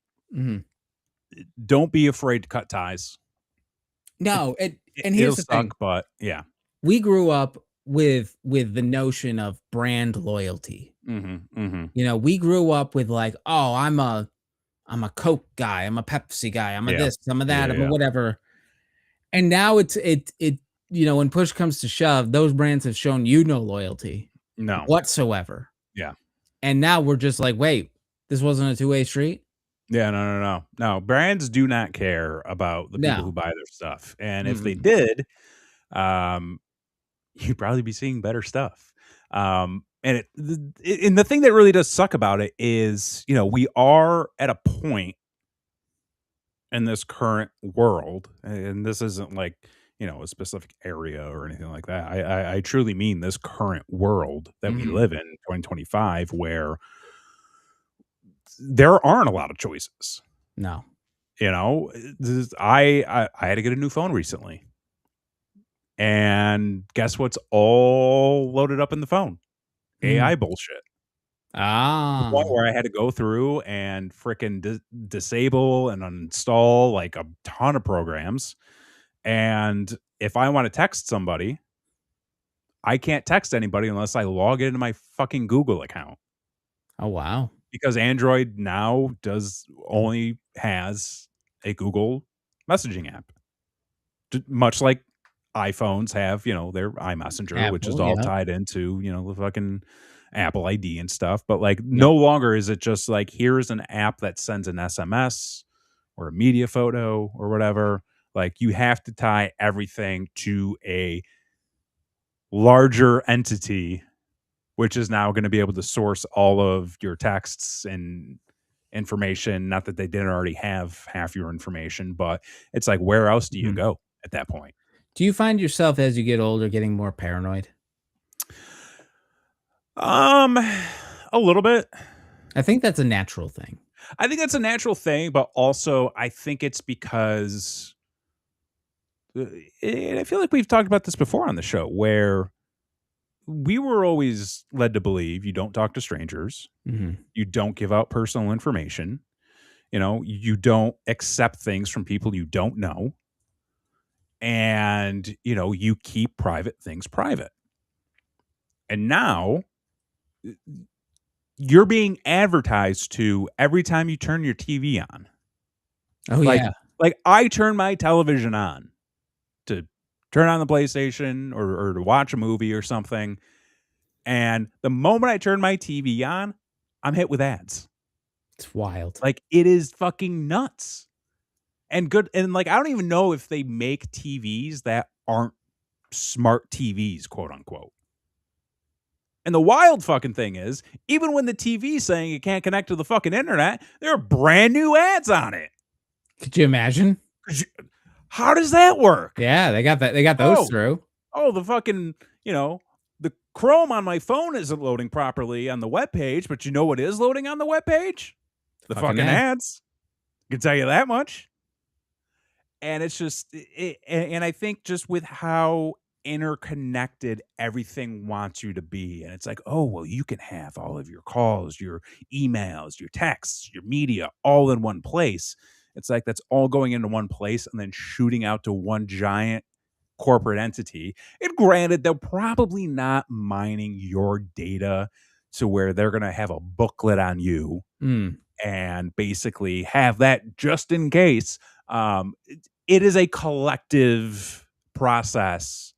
don't be afraid to cut ties. No, and here's the thing. But yeah, we grew up with the notion of brand loyalty. We grew up with like, oh, I'm a Coke guy, I'm a Pepsi guy, I'm a this, I'm a that, I'm a whatever. And now it's when push comes to shove, those brands have shown no loyalty, no whatsoever. Yeah, and now we're just like, wait, this wasn't a two-way street. Yeah, no. Brands do not care about the people who buy their stuff, and if they did, you'd probably be seeing better stuff. And the thing that really does suck about it is, we are at a point in this current world, and this isn't like, a specific area or anything like that. I truly mean this current world that we live in 2025, where there aren't a lot of choices. No. I had to get a new phone recently. And guess what's all loaded up in the phone? AI bullshit. The point where I had to go through and fricking disable and uninstall like a ton of programs. And if I want to text somebody, I can't text anybody unless I log into my fucking Google account. Oh, wow. Because Android now only has a Google messaging app. Much like iPhones have, their iMessenger, Apple, which is all tied into, the fucking Apple ID and stuff. But like no longer is it just like, here's an app that sends an SMS or a media photo or whatever. Like you have to tie everything to a larger entity, which is now going to be able to source all of your texts and information. Not that they didn't already have half your information, but it's like, where else do you go at that point? Do you find yourself as you get older getting more paranoid? A little bit. I think that's a natural thing. But also I think it's because, and I feel like we've talked about this before on the show, where we were always led to believe you don't talk to strangers. You don't give out personal information. You don't accept things from people you don't know. And, you keep private things private. And now you're being advertised to every time you turn your TV on. Oh, Like yeah. like I turn my television on to turn on the PlayStation or to watch a movie or something, and the moment I turn my TV on, I'm hit with ads. It's wild. Like, it is fucking nuts. And like, I don't even know if they make TVs that aren't smart TVs, quote unquote. And the wild fucking thing is, even when the TV's saying it can't connect to the fucking internet, there are brand new ads on it. Could you imagine? How does that work? Yeah, they got that. They got those through. The fucking, the Chrome on my phone isn't loading properly on the webpage, but you know what is loading on the webpage? The fucking ads. I can tell you that much. And it's just, and I think just with how interconnected everything wants you to be, and it's like, oh, well, you can have all of your calls, your emails, your texts, your media all in one place. It's like that's all going into one place and then shooting out to one giant corporate entity. And granted, they're probably not mining your data to where they're going to have a booklet on you and basically have that just in case. It is a collective process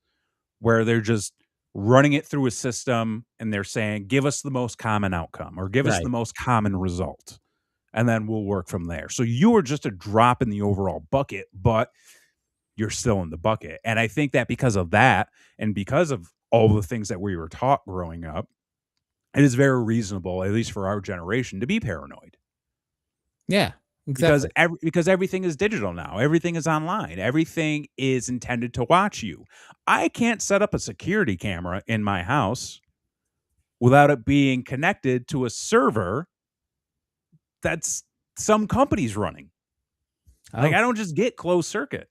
where they're just running it through a system and they're saying, give us the most common outcome or give us the most common result. And then we'll work from there. So you are just a drop in the overall bucket, but you're still in the bucket. And I think that because of that, and because of all the things that we were taught growing up, it is very reasonable, at least for our generation, to be paranoid. Yeah, exactly. Because everything is digital now. Everything is online. Everything is intended to watch you. I can't set up a security camera in my house without it being connected to a server that's some company's running. Like, I don't just get closed circuit.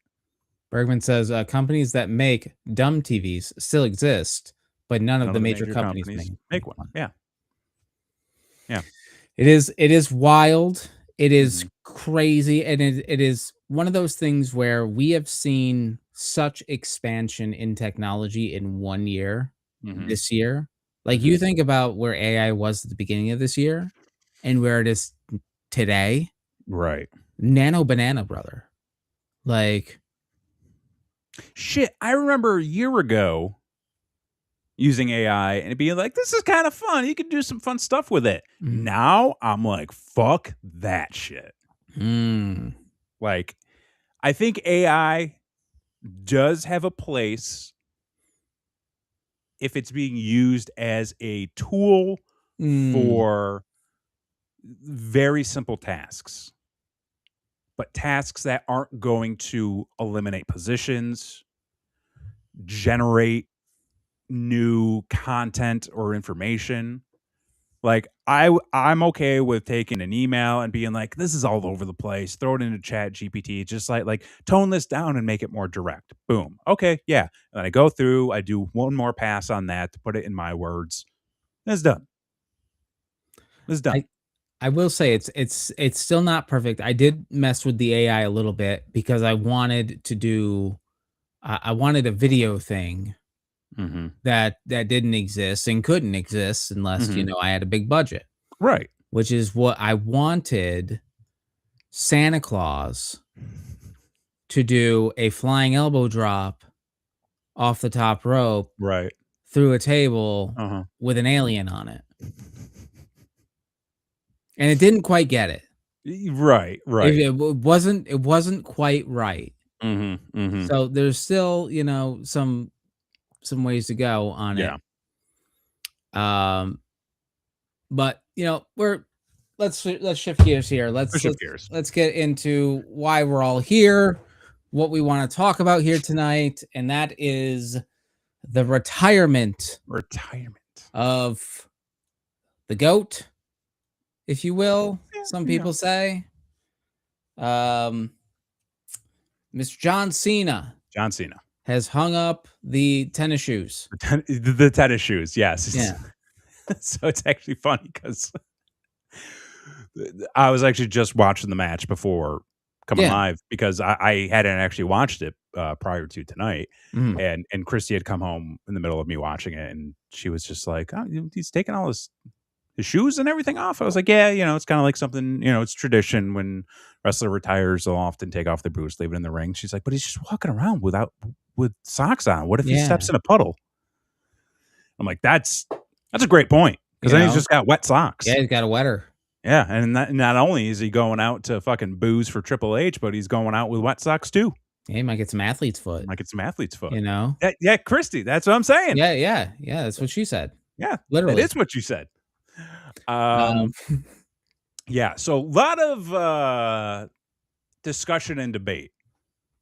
Bergman says companies that make dumb TVs still exist, but none of the major companies make one. Yeah. Yeah. It is wild. It is crazy. And it is one of those things where we have seen such expansion in technology in 1 year, this year. Like, you think about where AI was at the beginning of this year and where it is today. Right. Nano banana, brother. Like, shit, I remember a year ago using AI and being like, this is kind of fun. You can do some fun stuff with it. Now I'm like, fuck that shit. Like, I think AI does have a place if it's being used as a tool for very simple tasks. But tasks that aren't going to eliminate positions, generate new content or information. Like, I'm okay with taking an email and being like, this is all over the place. Throw it into Chat GPT. Just like tone this down and make it more direct. Boom. Okay, yeah. And then I go through, I do one more pass on that to put it in my words. And it's done. It's done. I will say it's still not perfect. I did mess with the AI a little bit because I wanted to do I wanted a video thing that didn't exist and couldn't exist unless, I had a big budget. Right. Which is what I wanted Santa Claus to do a flying elbow drop off the top rope through a table with an alien on it. And it didn't quite get it. Right. It wasn't quite right. So there's still, some ways to go on it. But let's shift gears here. Let's get into why we're all here, what we want to talk about here tonight, and that is the retirement of the GOAT, if you will. Some people say, Mr. John Cena has hung up the tennis shoes. The tennis shoes, yes. Yeah. So it's actually funny because I was actually just watching the match before coming live because I hadn't actually watched it prior to tonight. And Christy had come home in the middle of me watching it, and she was just like, oh, he's taking all his his shoes and everything off. I was like, yeah, it's kind of like something, it's tradition when wrestler retires, they'll often take off their boots, leave it in the ring. She's like, but he's just walking around with socks on. What if he steps in a puddle? I'm like, that's a great point, because then he's just got wet socks. Yeah, he's got a wetter. Yeah, and not only is he going out to fucking booze for Triple H, but he's going out with wet socks too. Yeah, he might get some athlete's foot. Yeah, Christy, that's what I'm saying. Yeah, that's what she said. Yeah, literally. That is what you said. Yeah, so a lot of discussion and debate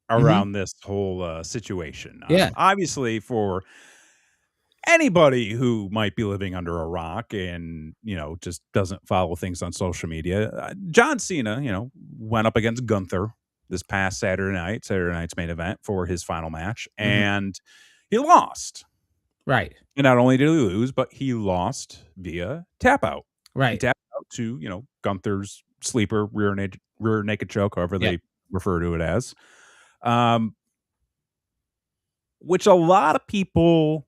around this whole situation. Obviously, for anybody who might be living under a rock and, just doesn't follow things on social media, John Cena, went up against Gunther this past Saturday night's main event for his final match, and he lost. Right. And not only did he lose, but he lost via tap out. Right. He tapped out to, Gunther's sleeper rear naked choke, however they refer to it as. Which a lot of people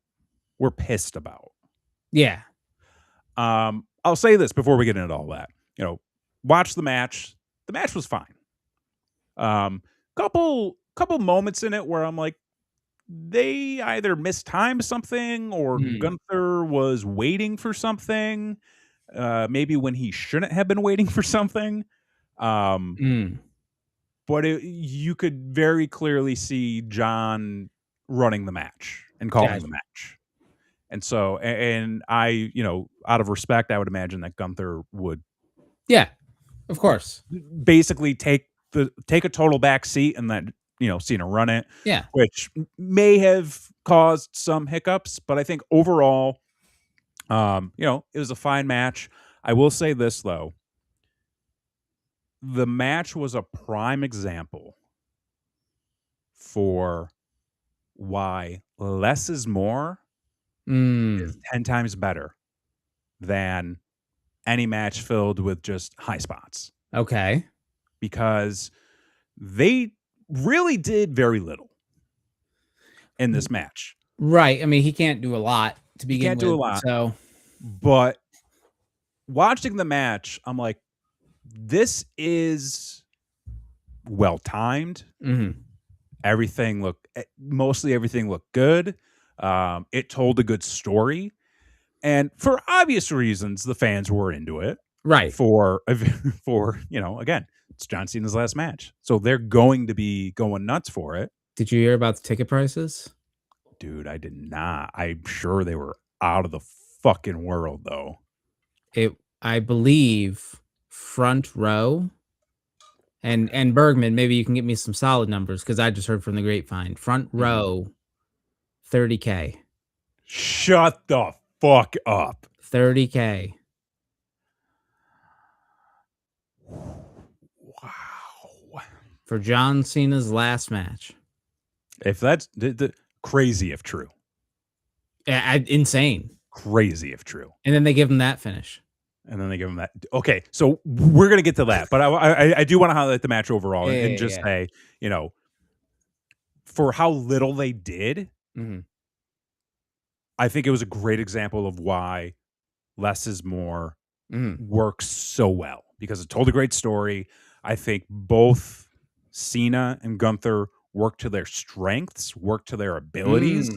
were pissed about. Yeah. I'll say this before we get into all that. Watch the match. The match was fine. Couple moments in it where I'm like, they either mistimed something or Gunther was waiting for something. Maybe when he shouldn't have been waiting for something. But you could very clearly see John running the match and calling the match. And so, and I, out of respect, I would imagine that Gunther would. Yeah, of course. Basically take a total back seat and then, Cena run it. Yeah. Which may have caused some hiccups, but I think overall, it was a fine match. I will say this, though. The match was a prime example for why less is more is 10 times better than any match filled with just high spots. Okay. Because they really did very little in this match. Right. I mean, he can't do a lot to begin with. Can't do a lot. So, but watching the match, I'm like, this is well timed. Mostly everything looked good. It told a good story, and for obvious reasons, the fans were into it. Right. For again, it's John Cena's last match, so they're going to be going nuts for it. Did you hear about the ticket prices? Dude, I did not. I'm sure they were out of the fucking world, though. I believe front row. And Bergman, maybe you can get me some solid numbers because I just heard from the grapevine. Front row, $30K. Shut the fuck up. $30K. Wow. For John Cena's last match. If that's crazy, if true. Insane. Crazy, if true. And then they give him that finish. And then they give him that. Okay, so we're going to get to that. But I do want to highlight the match overall and just say, for how little they did, I think it was a great example of why less is more works so well. Because it told a great story. I think both Cena and Gunther worked to their strengths, worked to their abilities.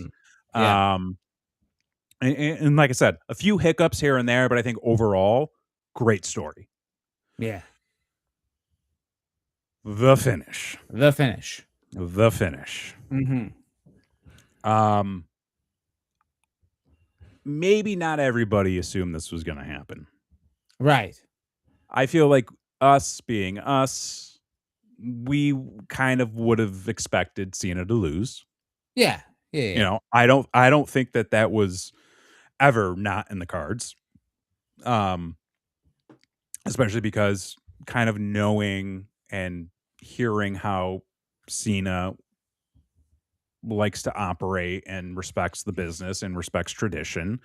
And like I said, a few hiccups here and there, but I think overall, great story. Yeah. The finish. Maybe not everybody assumed this was going to happen. Right. I feel like us being us, we kind of would have expected Cena to lose. Yeah. I don't think that was ever not in the cards. Especially because kind of knowing and hearing how Cena likes to operate and respects the business and respects tradition,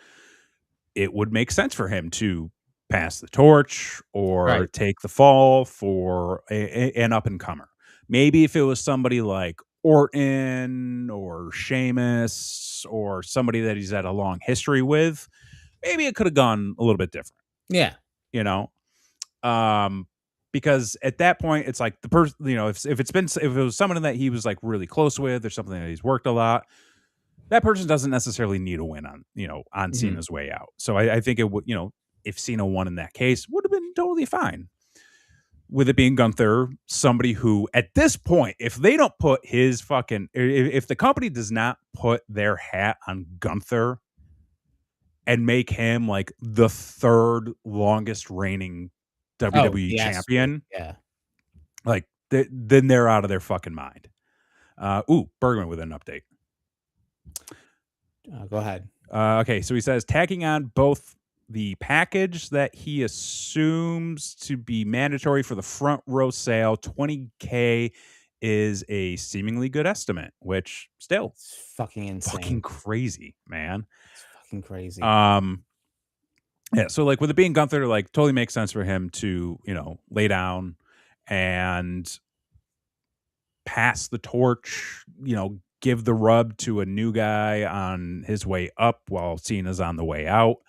it would make sense for him to pass the torch or take the fall for an up-and-comer. Maybe if it was somebody like Orton or Sheamus or somebody that he's had a long history with, maybe it could have gone a little bit different. Yeah. You know, because at that point it's like the person, you know, if it was someone that he was like really close with or something that he's worked a lot, that person doesn't necessarily need a win on, you know, on Mhm. Cena's way out. So I think it would, you know, if Cena won in that case, would have been totally fine. With it being Gunther, somebody who at this point, if they don't put his fucking, if the company does not put their hat on Gunther and make him like the third longest reigning Oh, WWE he has to be. champion, Yeah. like then they're out of their fucking mind. Bergman with an update. Go ahead. Okay, so he says tagging on both the package that he assumes to be mandatory for the front row sale, 20K is a seemingly good estimate, which still It's fucking fucking insane. crazy, man. It's fucking crazy. Yeah, so like with it being Gunther, like totally makes sense for him to, you know, lay down and pass the torch, you know, give the rub to a new guy on his way up while Cena's on the way out.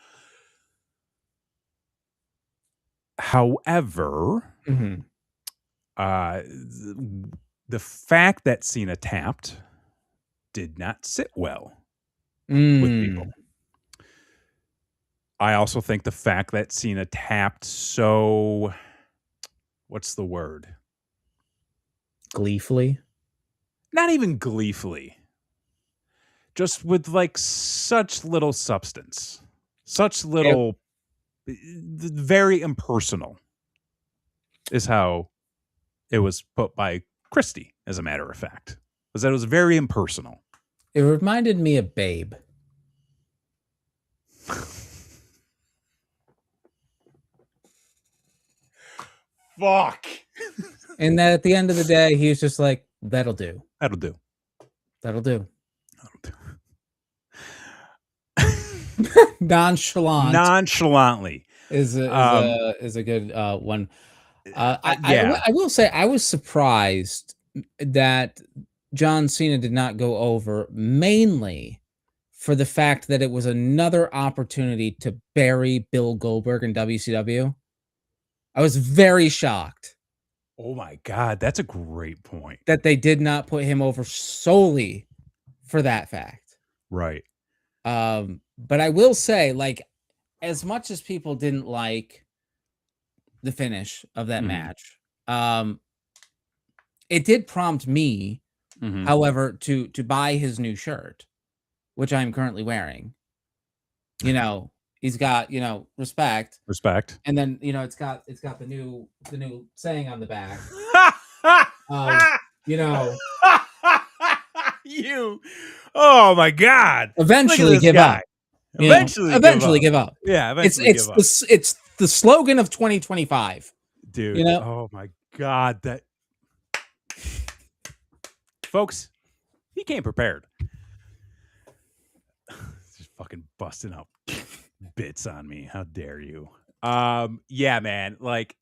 However, Mhm. the fact that Cena tapped did not sit well with people. Mm. I also think the fact that Cena tapped so, what's the word? Gleefully? Not even gleefully. Just with like such little substance. Such Yep. little, very impersonal is how it was put by Christie, as a matter of fact. Was that it was very impersonal. It reminded me of Babe. Fuck. And that at the end of the day, he was just like, that'll do. That'll do. That'll do. Nonchalantly. Is a good one. Yeah. I will say I was surprised that John Cena did not go over, mainly for the fact that it was another opportunity to bury Bill Goldberg in WCW. I was very shocked Oh my God, that's a great point. that they did not put him over solely for that fact. Right. But I will say, like, as much as people didn't like the finish of that Mhm. match, it did prompt me, Mhm. however, to buy his new shirt, which I'm currently wearing. You know, he's got, you know, respect, Respect. and then, you know, it's got the new saying on the back of, you know, You. Oh my God. Look at eventually this give guy. up. You know, Eventually give eventually up. give up. Yeah, It's eventually it's give up. it's the slogan of 2025. Dude. You know? Oh my God. That folks, he came prepared. Just fucking busting up bits on me. How dare you? Yeah, man. Like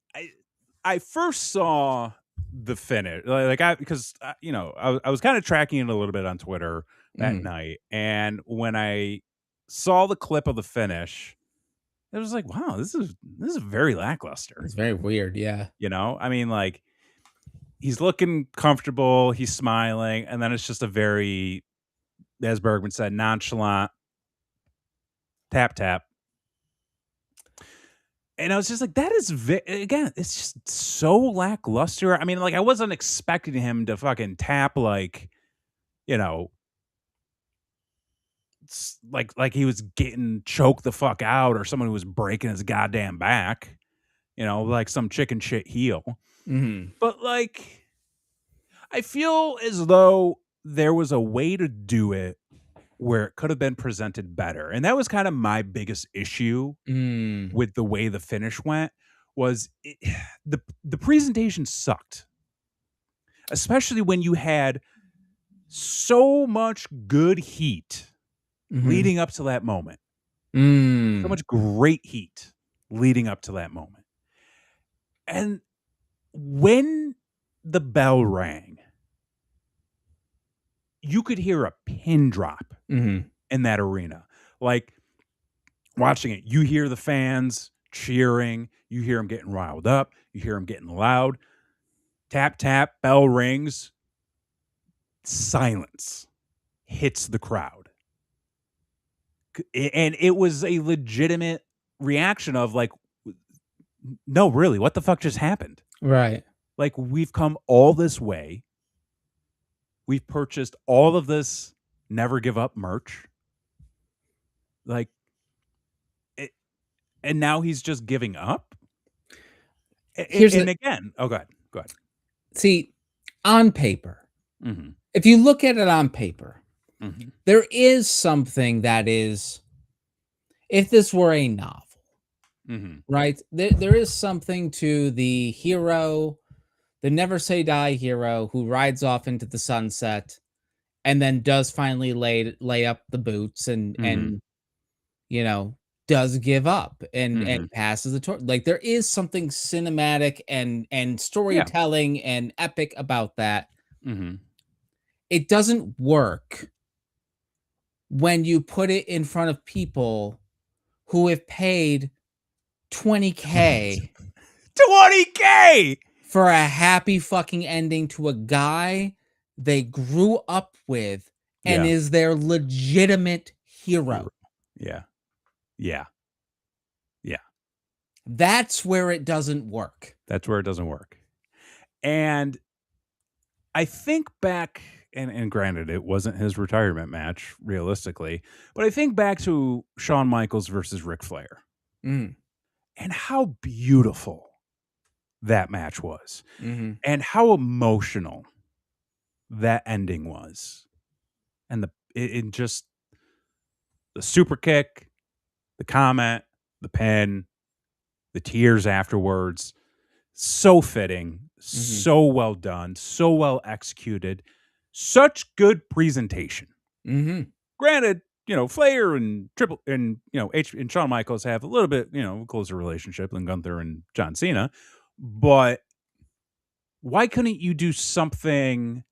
I first saw the finish, because you know, I was kind of tracking it a little bit on Twitter that Mhm. night, and when I saw the clip of the finish, it was like, wow, this is very lackluster. It's very weird, yeah. You know, I mean, like he's looking comfortable, he's smiling, and then it's just a very, as Bergman said, nonchalant tap tap. And I was just like, that is, again, it's just so lackluster. I mean, like, I wasn't expecting him to fucking tap, like, you know, like he was getting choked the fuck out or someone who was breaking his goddamn back, you know, like some chicken shit heel. Mhm. But, like, I feel as though there was a way to do it where it could have been presented better. And that was kind of my biggest issue Mm. with the way the finish went, was the presentation sucked, especially when you had so much good heat Mhm. leading up to that moment, so Mm. much great heat leading up to that moment. And when the bell rang, you could hear a pin drop Mhm. in that arena. Like watching it, you hear the fans cheering. You hear them getting riled up. You hear them getting loud. Tap, tap, bell rings. Silence hits the crowd. And it was a legitimate reaction of like, no, really, what the fuck just happened? Right. Like, we've come all this way. We've purchased all of this Never Give Up merch. Like, and now he's just giving up? Again, oh, go ahead. Go ahead. See, on paper, mm-hmm. if you look at it on paper, mm-hmm. there is something that is, if this were a novel, mm-hmm. right? There is something to the hero, the never say die hero who rides off into the sunset and then does finally lay up the boots and you know, does give up and passes the torch. Like, there is something cinematic and storytelling and epic about that. It doesn't work when you put it in front of people who have paid $20K for a happy fucking ending to a guy they grew up with and is their legitimate hero. Yeah. That's where it doesn't work. And I think back, and granted, it wasn't his retirement match, realistically, but I think back to Shawn Michaels versus Ric Flair. And how beautiful that match was. And how emotional that ending was. And just the super kick, the comment, the pin, the tears afterwards, so fitting, so well done, so well executed, such good presentation. Granted, Flair and Triple and H and Shawn Michaels have a little bit closer relationship than Gunther and John Cena, but why couldn't you do something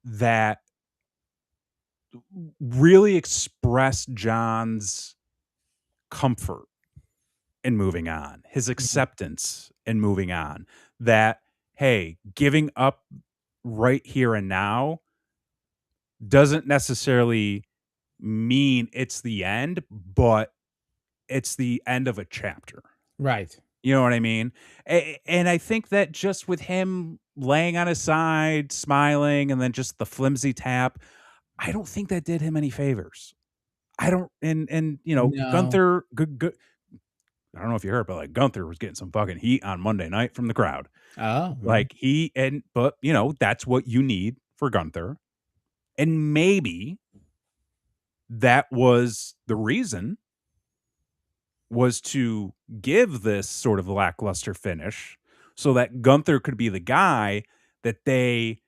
that really expressed John's comfort in moving on, his acceptance in moving on, that, hey, giving up right here and now doesn't necessarily mean it's the end, but it's the end of a chapter. Right. You know what I mean? And I think that just with him laying on his side, smiling, and then just the flimsy tap, I don't think that did him any favors. I don't, No. Gunther, I don't know if you heard, but like Gunther was getting some fucking heat on Monday night from the crowd. Oh, like but that's what you need for Gunther. And maybe that was the reason, was to give this sort of lackluster finish so that Gunther could be the guy that they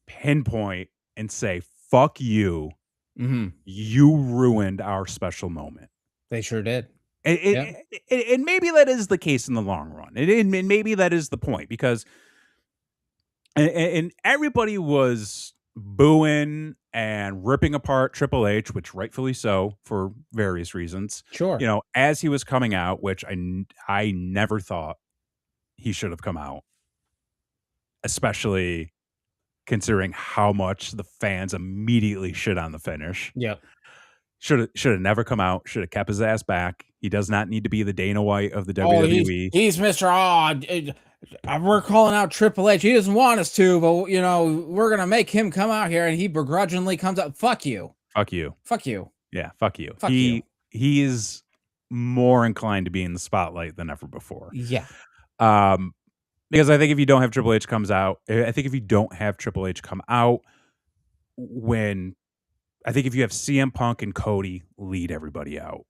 pinpoint and say, fuck you. You ruined our special moment. They sure did. And maybe that is the case in the long run. And maybe that is the point, because and everybody was booing and ripping apart Triple H, which rightfully so for various reasons. Sure. As he was coming out, which I never thought he should have come out, especially considering how much the fans immediately shit on the finish. Yep. Should have never come out. Should have kept his ass back. He does not need to be the Dana White of the WWE. He's Mr. We're calling out Triple H. He doesn't want us to, but we're gonna make him come out here, and he begrudgingly comes out. Fuck you. Fuck you. Fuck you. Yeah, fuck you. Fuck you. He is more inclined to be in the spotlight than ever before. Yeah. Because I think if you don't have Triple H come out, I think if you have CM Punk and Cody lead everybody out,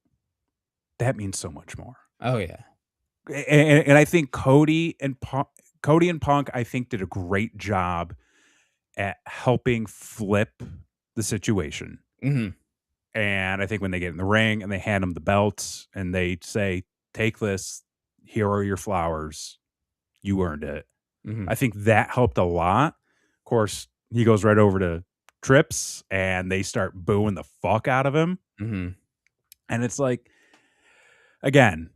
that means so much more. Oh yeah. And I think Cody and Punk, I think, did a great job at helping flip the situation. And I think when they get in the ring and they hand them the belts and they say, take this, here are your flowers, you earned it. I think that helped a lot. Of course, he goes right over to Trips and they start booing the fuck out of him. And it's like, again,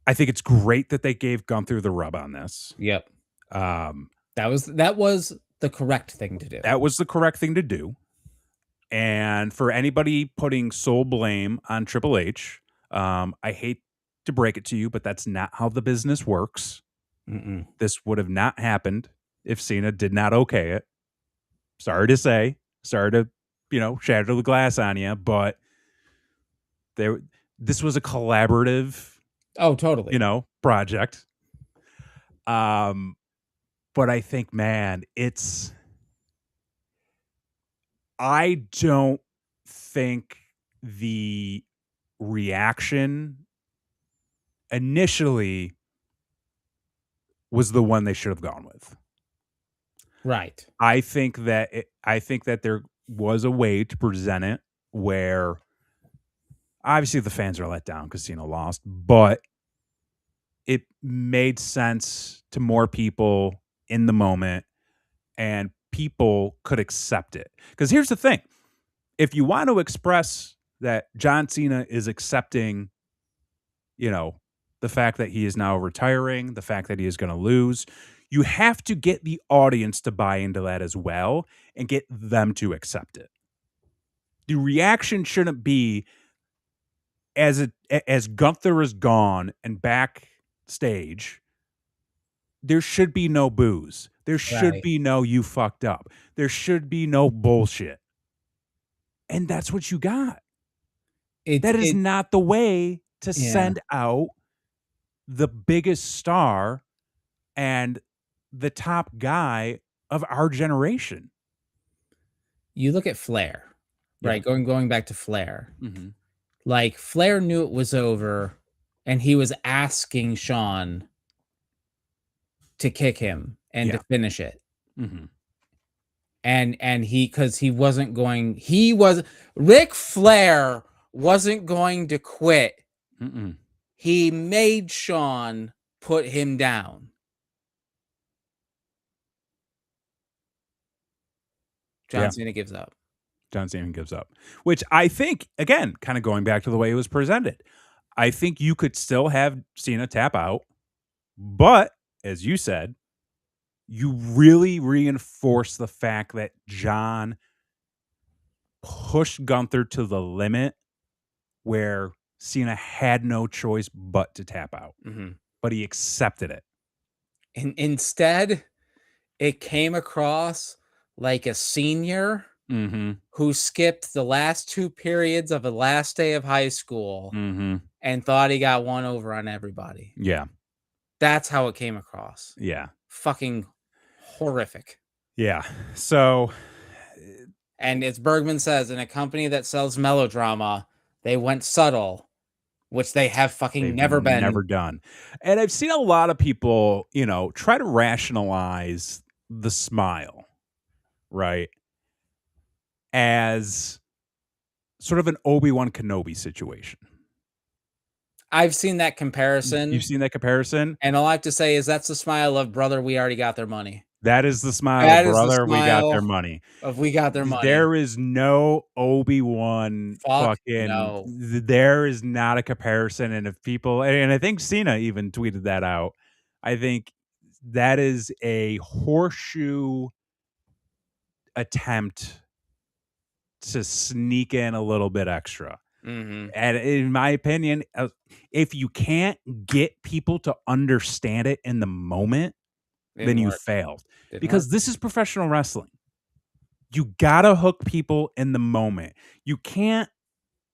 I think it's great that they gave Gunther the rub on this. Yep. Um, that was the correct thing to do. That was the correct thing to do. And for anybody putting sole blame on Triple H, I hate to break it to you, but that's not how the business works. Mm-mm. This would have not happened if Cena did not okay it. Sorry to say, sorry to, shatter the glass on you, but this was a collaborative, Oh, totally. project. But I think, man, I don't think the reaction initially was the one they should have gone with. Right. I think that there was a way to present it where obviously the fans are let down because Cena lost, but it made sense to more people in the moment and people could accept it. Because here's the thing. If you want to express that John Cena is accepting, the fact that he is now retiring, the fact that he is going to lose, you have to get the audience to buy into that as well and get them to accept it. The reaction shouldn't be as Gunther is gone and backstage, there should be no boos. There should be no you fucked up. There should be no bullshit. And that's what you got. That is not the way to send out the biggest star and the top guy of our generation. You look at Flair, right? Going back to Flair. Mm-hmm. Like, Flair knew it was over, and he was asking Shawn to kick him and to finish it. Mm-hmm. And because Ric Flair wasn't going to quit. Mm-mm. He made Shawn put him down. John Cena gives up. John Cena gives up. Which I think, again, kind of going back to the way it was presented, I think you could still have Cena tap out, but as you said, you really reinforce the fact that John pushed Gunther to the limit where Cena had no choice but to tap out. Mm-hmm. But he accepted it. And instead, it came across like a senior who skipped the last 2 periods of the last day of high school and thought he got one over on everybody. Yeah. That's how it came across. Yeah. Fucking horrific. Yeah. So. And as Bergman says, in a company that sells melodrama, they went subtle, which they have fucking never done. And I've seen a lot of people, try to rationalize the smile, right? As sort of an Obi-Wan Kenobi situation. I've seen that comparison. You've seen that comparison? And all I have to say is that's the smile of, brother, we already got their money. That is the smile, brother, we got their money. We got their money. There is no Obi-Wan fucking... No. There is not a comparison. And if people... And I think Cena even tweeted that out. I think that is a horseshoe attempt to sneak in a little bit extra. Mm-hmm. And in my opinion, if you can't get people to understand it in the moment, then you failed. Because this is professional wrestling. You gotta hook people in the moment. You can't...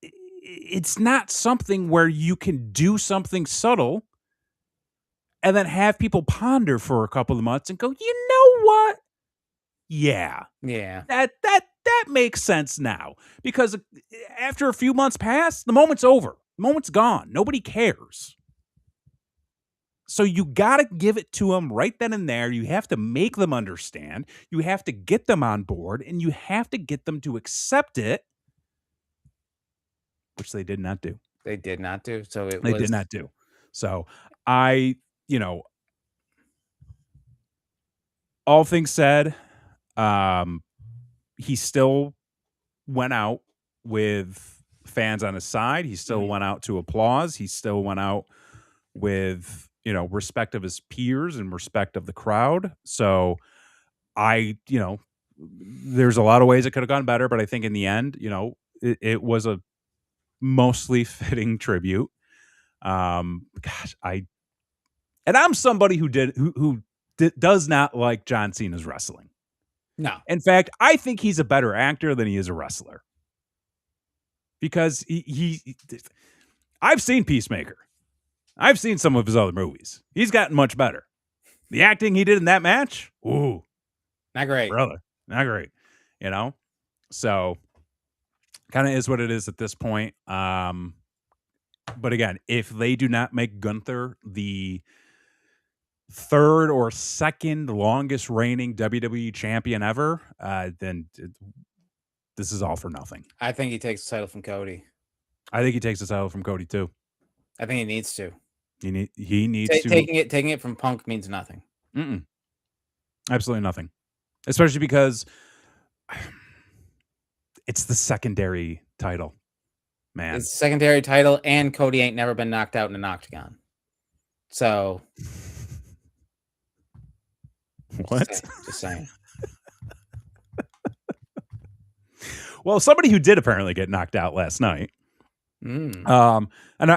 It's not something where you can do something subtle and then have people ponder for a couple of months and go, you know what? Yeah. That makes sense now, because after a few months pass, the moment's over. The moment's gone. Nobody cares. So you got to give it to them right then and there. You have to make them understand. You have to get them on board, and you have to get them to accept it, which they did not do. They did not do. So they did not do. So all things said, he still went out with fans on his side. He still went out to applause. He still went out with, respect of his peers and respect of the crowd. So there's a lot of ways it could have gone better, but I think in the end, it was a mostly fitting tribute. I'm somebody who does not like John Cena's wrestling. No. In fact, I think he's a better actor than he is a wrestler. Because I've seen Peacemaker. I've seen some of his other movies. He's gotten much better. The acting he did in that match, ooh. Not great. Brother, not great. So kind of is what it is at this point. But again, if they do not make Gunther the third or second longest reigning WWE champion ever, then this is all for nothing. I think he takes the title from Cody. I think he takes the title from Cody too. I think he needs to. He needs to. Taking it from Punk means nothing. Absolutely nothing. Especially because it's the secondary title, man. It's the secondary title, and Cody ain't never been knocked out in an octagon. So, what? Just saying. Well, somebody who did apparently get knocked out last night. I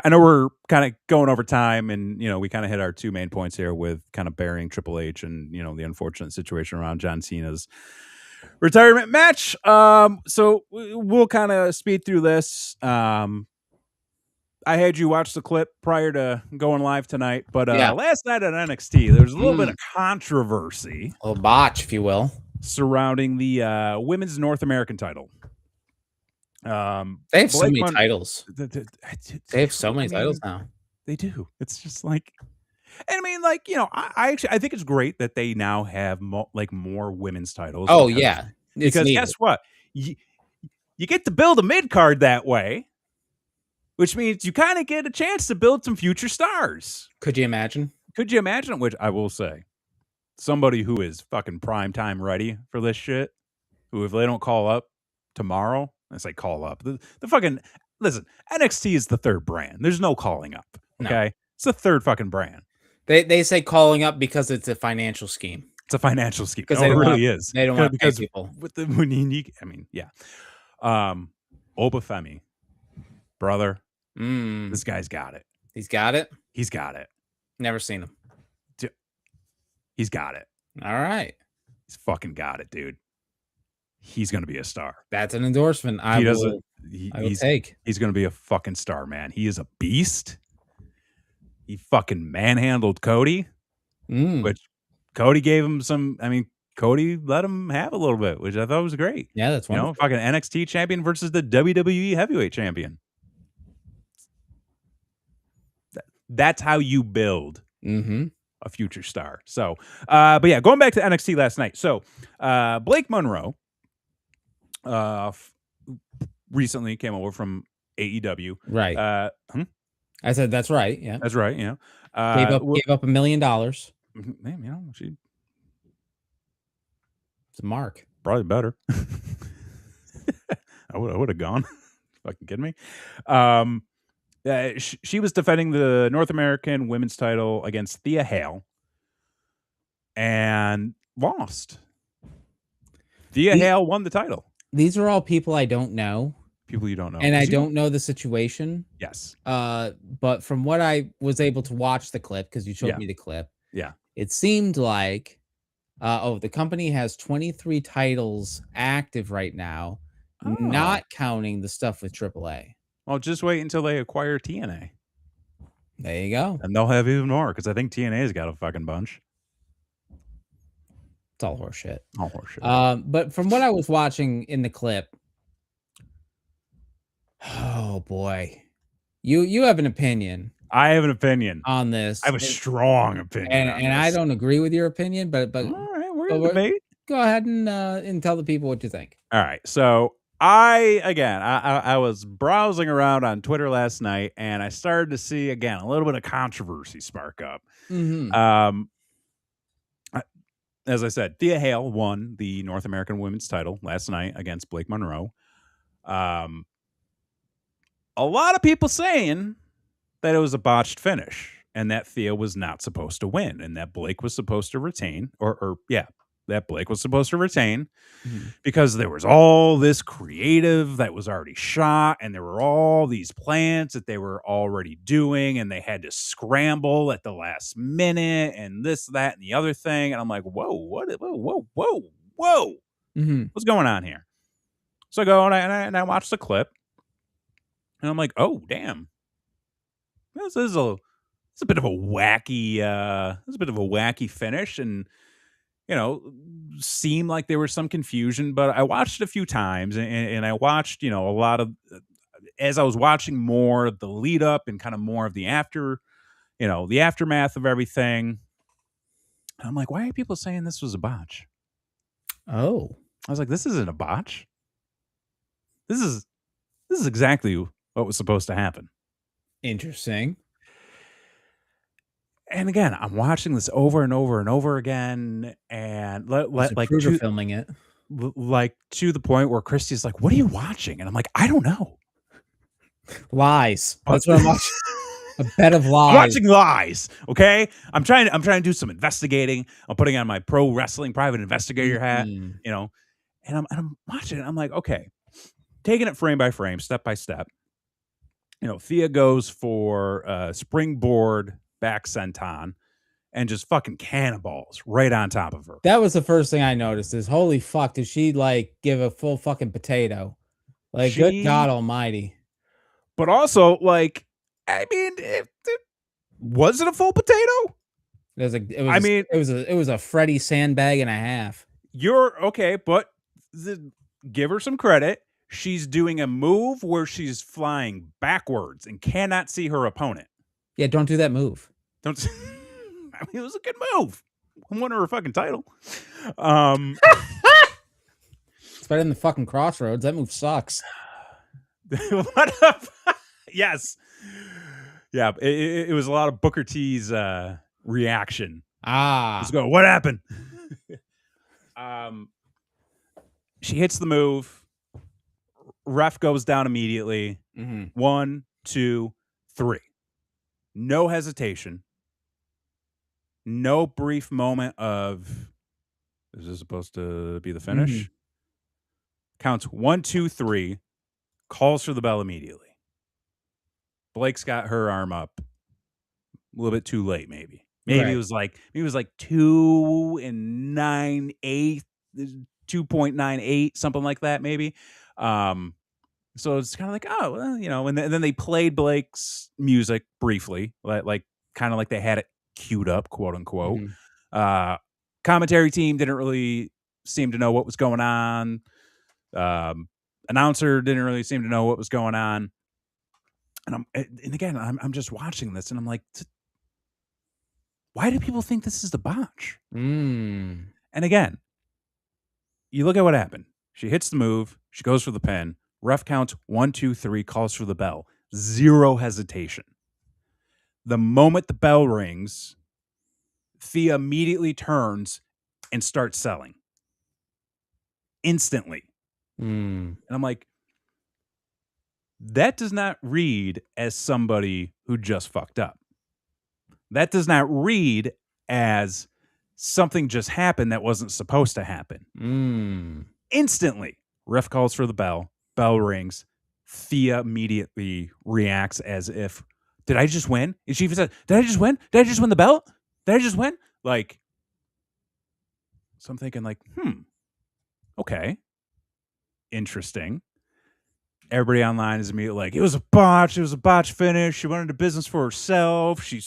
know we're kind of going over time, and we kind of hit our two main points here with kind of burying Triple H and the unfortunate situation around John Cena's retirement match. So we'll kind of speed through this. I had you watch the clip prior to going live tonight, but last night at NXT there was a little bit of controversy, a little botch, if you will, surrounding the women's North American title. They have so many titles. They have so many titles now. They do. It's just like, and I mean, like, I think it's great that they now have more women's titles. Oh yeah, because guess what? You get to build a mid card that way, which means you kind of get a chance to build some future stars. Could you imagine? Which I will say, somebody who is fucking prime time ready for this shit, who if they don't call up tomorrow. I say call up. The fucking listen, NXT is the third brand. There's no calling up. Okay. No. It's the third fucking brand. They say calling up because it's a financial scheme. It's a financial scheme. No, it really is. They don't want to pay people. With the unique, I mean, yeah. Obafemi, brother. This guy's got it. He's got it? He's got it. Never seen him. He's got it. All right. He's fucking got it, dude. He's going to be a star. That's an endorsement. I will take. He's going to be a fucking star, man. He is a beast. He fucking manhandled Cody, which Cody gave him some. I mean, Cody let him have a little bit, which I thought was great. Yeah, that's wonderful. Fucking NXT champion versus the WWE heavyweight champion. That's how you build a future star. So, but yeah, going back to NXT last night. So, Blake Monroe recently came over from AEW. Right. I said that's right. Yeah. That's right. Yeah. Gave up $1 million. Man, it's a mark. Probably better. I would have gone. Fucking kidding me? She was defending the North American women's title against Thea Hail and lost. Thea Hail won the title. These are all people I don't know. People you don't know. And I don't know the situation. Yes. But from what I was able to watch the clip, because you showed me the clip. Yeah. It seemed like, the company has 23 titles active right now, not counting the stuff with AAA. Well, just wait until they acquire TNA. There you go. And they'll have even more, because I think TNA's got a fucking bunch. It's all horseshit. All horseshit. But from what I was watching in the clip, oh boy, you have an opinion. I have an opinion on this. I have a strong opinion, and I don't agree with your opinion. But all right, we're in debate. Go ahead and tell the people what you think. All right, so I was browsing around on Twitter last night, and I started to see again a little bit of controversy spark up. As I said, Thea Hail won the North American women's title last night against Blake Monroe. A lot of people saying that it was a botched finish. and that Thea was not supposed to win, and that Blake was supposed to retain, that Blake was supposed to retain because there was all this creative that was already shot, and there were all these plans that they were already doing, and they had to scramble at the last minute, and this, that, and the other thing. And I'm like, whoa, whoa, what's going on here? So I go and I watch the clip, and I'm like, oh damn, this is a bit of a wacky finish, and seemed like there was some confusion. But I watched it a few times, and I watched, a lot of, as I was watching more of the lead up and kind of more of the the aftermath of everything. I'm like, why are people saying this was a botch? Oh, I was like, this isn't a botch. This is exactly what was supposed to happen. Interesting. And again, I'm watching this over and over and over again, and like filming it, like to the point where Christy's like, "What are you watching?" And I'm like, "I don't know." Lies. That's what I'm watching. A bed of lies. I'm watching lies. Okay, I'm trying to do some investigating. I'm putting on my pro wrestling private investigator hat, and I'm watching it. I'm like, okay, taking it frame by frame, step by step. Thea goes for springboard back senton and just fucking cannonballs right on top of her. That was the first thing I noticed is, holy fuck, did she like give a full fucking potato? Like, good God almighty. But also, like, I mean, was it a full potato? It was a Freddy sandbag and a half. You're okay, but give her some credit. She's doing a move where she's flying backwards and cannot see her opponent. Yeah, don't do that move. Don't. I mean, it was a good move. I won her a fucking title. It's better than the fucking Crossroads. That move sucks. Yes. Yeah, it was a lot of Booker T's reaction. Let's go. What happened? She hits the move. Ref goes down immediately. 1, 2, 3. No hesitation. No brief moment of, is this supposed to be the finish? Counts 1, 2, 3. Calls for the bell immediately. Blake's got her arm up a little bit too late, maybe. Maybe it was like 2 9/8, 2.98, something like that, maybe. So it's kind of like, oh, well, and then they played Blake's music briefly, like kind of like they had it queued up, quote unquote. Commentary team didn't really seem to know what was going on. Announcer didn't really seem to know what was going on. And I'm just watching this, and I'm like, why do people think this is the botch? And again, you look at what happened. She hits the move. She goes for the pin. Ref counts 1, 2, 3, calls for the bell. Zero hesitation. The moment the bell rings, Thea immediately turns and starts selling. Instantly. And I'm like, that does not read as somebody who just fucked up. That does not read as something just happened that wasn't supposed to happen. Instantly, ref calls for the bell. Bell rings. Thea immediately reacts as if, did I just win? And she even said, did I just win? Did I just win the belt? Did I just win? Like, so I'm thinking like, okay. Interesting. Everybody online is immediately like, it was a botch. It was a botch finish. She went into business for herself. She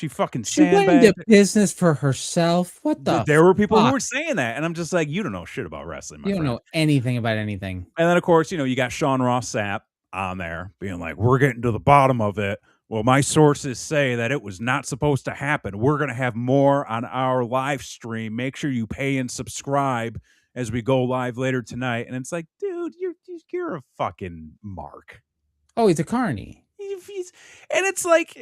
fucking sandbagged. She went into business for herself? What the There were people who were saying that. And I'm just like, you don't know shit about wrestling, my friend. You don't know anything about anything. And then, of course, you got Sean Ross Sapp on there being like, we're getting to the bottom of it. Well, my sources say that it was not supposed to happen. We're going to have more on our live stream. Make sure you pay and subscribe as we go live later tonight. And it's like, dude, you're a fucking mark. Oh, he's a carny. And it's like,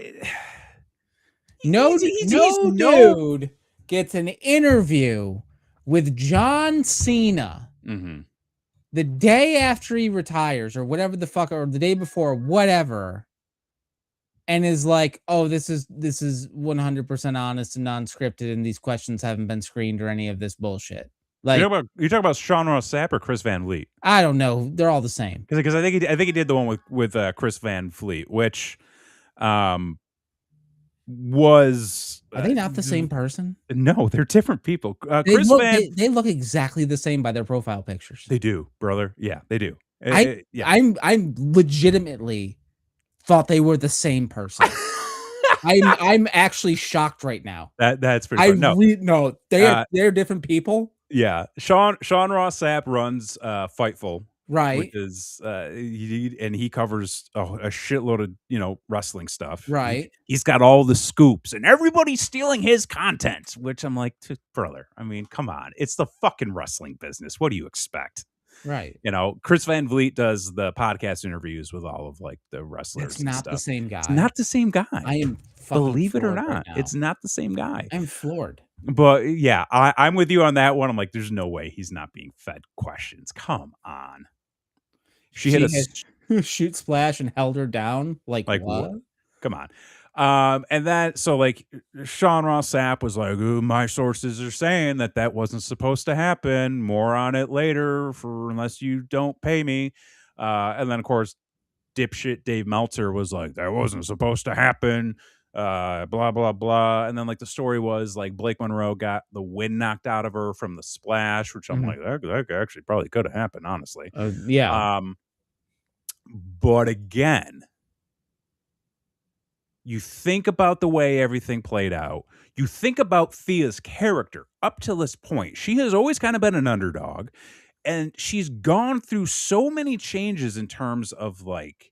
no dude gets an interview with John Cena the day after he retires or whatever the fuck, or the day before, whatever. and is like, "Oh, this is 100% honest and non-scripted, and these questions haven't been screened or any of this bullshit." Like, You talk about Sean Ross Sapp or Chris Van Vliet? I don't know. They're all the same. Because I think he did the one with Chris Van Vliet, which was Are they not the same person? No, they're different people. They look exactly the same by their profile pictures. They do, brother. Yeah, they do. Yeah. I'm legitimately thought they were the same person. I'm actually shocked right now. That's pretty funny. No, they're different people. Yeah, Sean Ross Sapp runs Fightful, Right. which is he covers a shitload of wrestling stuff. Right. He's got all the scoops, and everybody's stealing his content. Which I'm like, brother. I mean, come on, it's the fucking wrestling business. What do you expect? Right. Chris Van Vliet does the podcast interviews with all of like the wrestlers. It's not the same guy. It's not the same guy. I am believe it or not. It's not the same guy. I'm floored. But yeah, I'm with you on that one. I'm like, there's no way he's not being fed questions. Come on. She hit a shoot splash and held her down. Like what? Come on. And that, so like Sean Ross Sapp was like, my sources are saying that wasn't supposed to happen. More on it later unless you don't pay me. And then of course, dipshit Dave Meltzer was like, that wasn't supposed to happen. Blah, blah, blah. And then like the story was like Blake Monroe got the wind knocked out of her from the splash, which I'm like, that actually probably could have happened, honestly. Yeah. But again, you think about the way everything played out. You think about Thea's character up to this point. She has always kind of been an underdog, and she's gone through so many changes in terms of like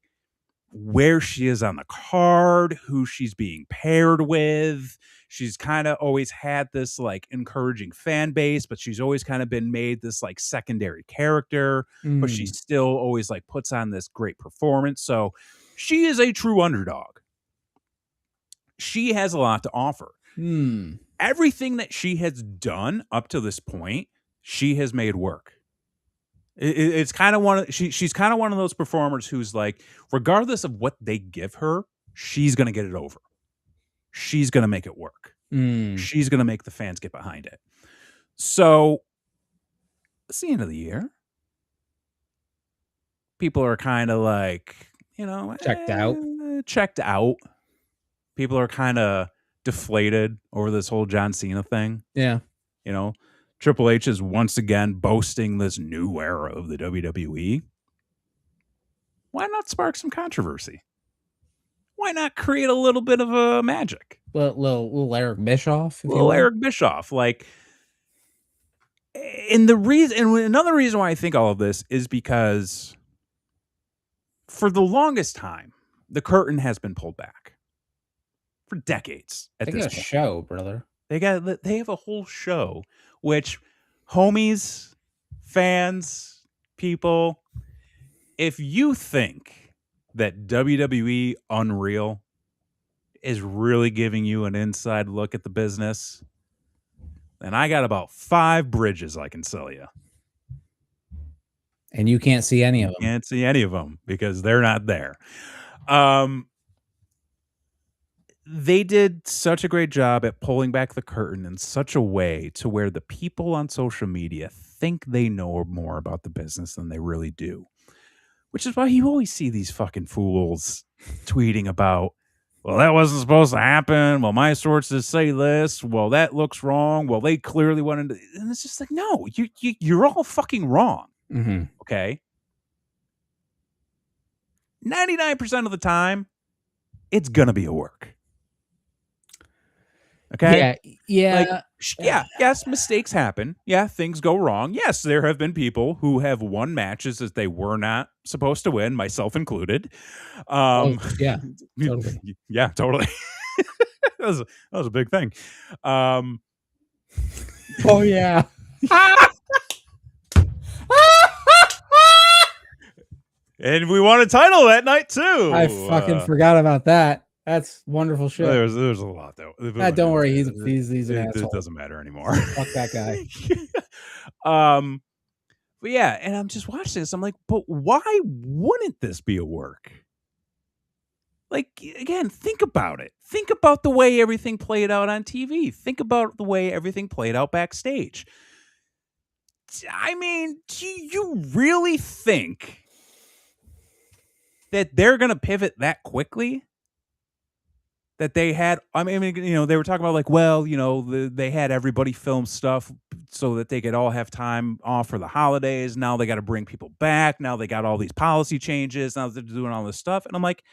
where she is on the card, who she's being paired with. She's kind of always had this like encouraging fan base, but she's always kind of been made this like secondary character, but she still always like puts on this great performance. So she is a true underdog. She has a lot to offer. Everything that she has done up to this point, she has made work. It's kind of she's kind of one of those performers who's like, regardless of what they give her, she's going to get it over. She's going to make it work. She's going to make the fans get behind it. So it's the end of the year. People are kind of like, checked out. People are kind of deflated over this whole John Cena thing. Yeah. Triple H is once again boasting this new era of the WWE. Why not spark some controversy? Why not create a little bit of a magic? Little Eric Bischoff. Eric Bischoff. Like, and another reason why I think all of this is because for the longest time, the curtain has been pulled back. For decades at this point. Show, brother. They have a whole show, which homies, fans, people, if you think that WWE Unreal is really giving you an inside look at the business, then I got about 5 bridges I can sell you. And you can't see any of them. Can't see any of them because they're not there. They did such a great job at pulling back the curtain in such a way to where the people on social media think they know more about the business than they really do. Which is why you always see these fucking fools tweeting about, well, that wasn't supposed to happen. Well, my sources say this. Well, that looks wrong. Well, they clearly wanted to. And it's just like, no, you're all fucking wrong. Okay? 99% of the time, it's going to be a work. Okay. Yeah. Yes, mistakes happen. Yeah, things go wrong. Yes, there have been people who have won matches that they were not supposed to win, myself included. Yeah, totally. Yeah, totally. that was a big thing. Oh yeah. And we won a title that night too. I fucking forgot about that. That's wonderful shit. There's a lot though. Don't worry, he's an asshole. It doesn't matter anymore. Fuck that guy. But yeah, and I'm just watching this. I'm like, but why wouldn't this be a work? Like, again, think about it. Think about the way everything played out on TV. Think about the way everything played out backstage. I mean, do you really think that they're going to pivot that quickly? That they had, I mean, they were talking about like, well, they had everybody film stuff so that they could all have time off for the holidays. Now they got to bring people back. Now they got all these policy changes. Now they're doing all this stuff. And I'm like,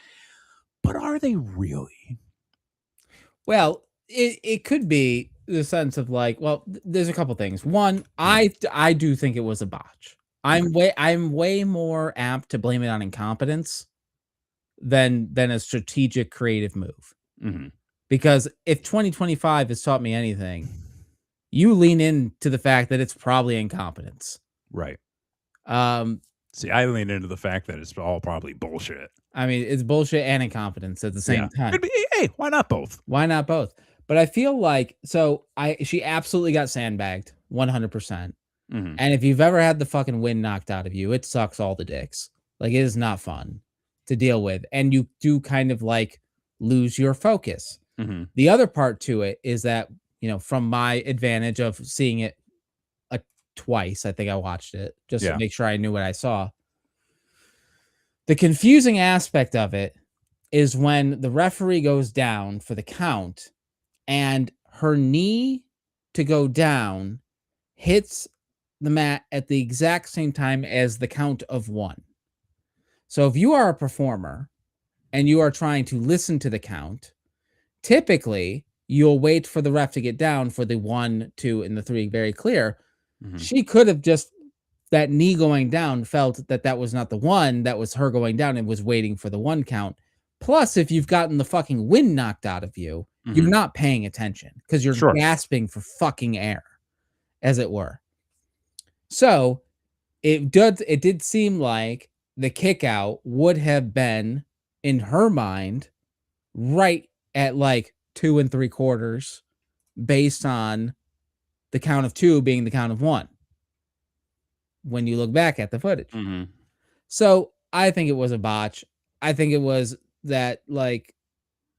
but are they really? Well, it could be the sense of like, well, there's a couple things. One, I do think it was a botch. I'm way more apt to blame it on incompetence than a strategic creative move. Mhm. Because if 2025 has taught me anything, you lean into the fact that it's probably incompetence. Right. Um, See, I lean into the fact that it's all probably bullshit. I mean, it's bullshit and incompetence at the same time. Could be, hey, why not both? Why not both? But I feel like she absolutely got sandbagged 100%. Mhm. And if you've ever had the fucking wind knocked out of you, it sucks all the dicks. Like, it is not fun to deal with. And you do kind of like lose your focus. Mhm. The other part to it is that, from my advantage of seeing it twice, I think I watched it just to make sure I knew what I saw. The confusing aspect of it is when the referee goes down for the count and her knee to go down hits the mat at the exact same time as the count of 1. So if you are a performer and you are trying to listen to the count, typically you'll wait for the ref to get down for the 1, 2, and the 3 very clear. Mhm. She could have just, that knee going down, felt that that was not the 1, that was her going down and was waiting for the 1 count. Plus, if you've gotten the fucking wind knocked out of you, you're not paying attention because you're gasping for fucking air, as it were. So it did seem like the kick out would have been, in her mind, right at like 2 3/4 based on the count of 2 being the count of 1 when you look back at the footage. Mhm. So I think it was a botch. I think it was that, like,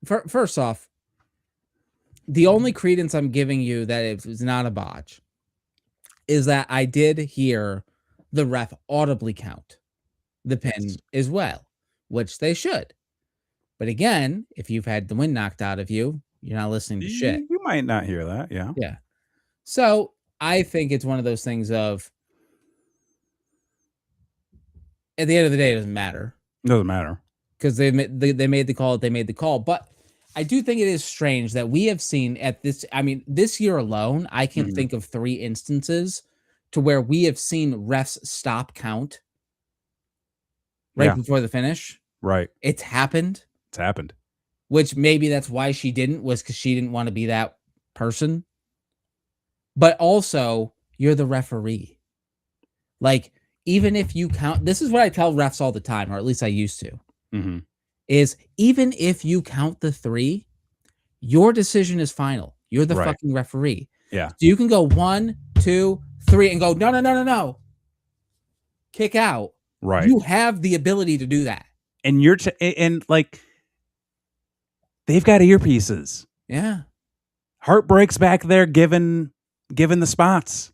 first off, the only credence I'm giving you that it was not a botch is that I did hear the ref audibly count the pin as well, which they should. But again, if you've had the wind knocked out of you, you're not listening to shit. You might not hear that, yeah. Yeah. So I think it's one of those things of, at the end of the day, it doesn't matter. Doesn't matter. Because they made the call, they made the call. But I do think it is strange that we have seen at this, I mean, this year alone, I can think of 3 instances to where we have seen refs stop count right before the finish. Right. It's happened. It's happened. Which maybe that's why she didn't, was because she didn't want to be that person. But also, you're the referee. Like, even if you count, this is what I tell refs all the time, or at least I used to. Mhm. Is even if you count the 3, your decision is final. You're the fucking referee. Yeah. So you can go 1, 2, 3 and go, no. Kick out. Right. You have the ability to do that. And you're and like, they've got earpieces. Yeah. Heartbreak's back there giving the spots.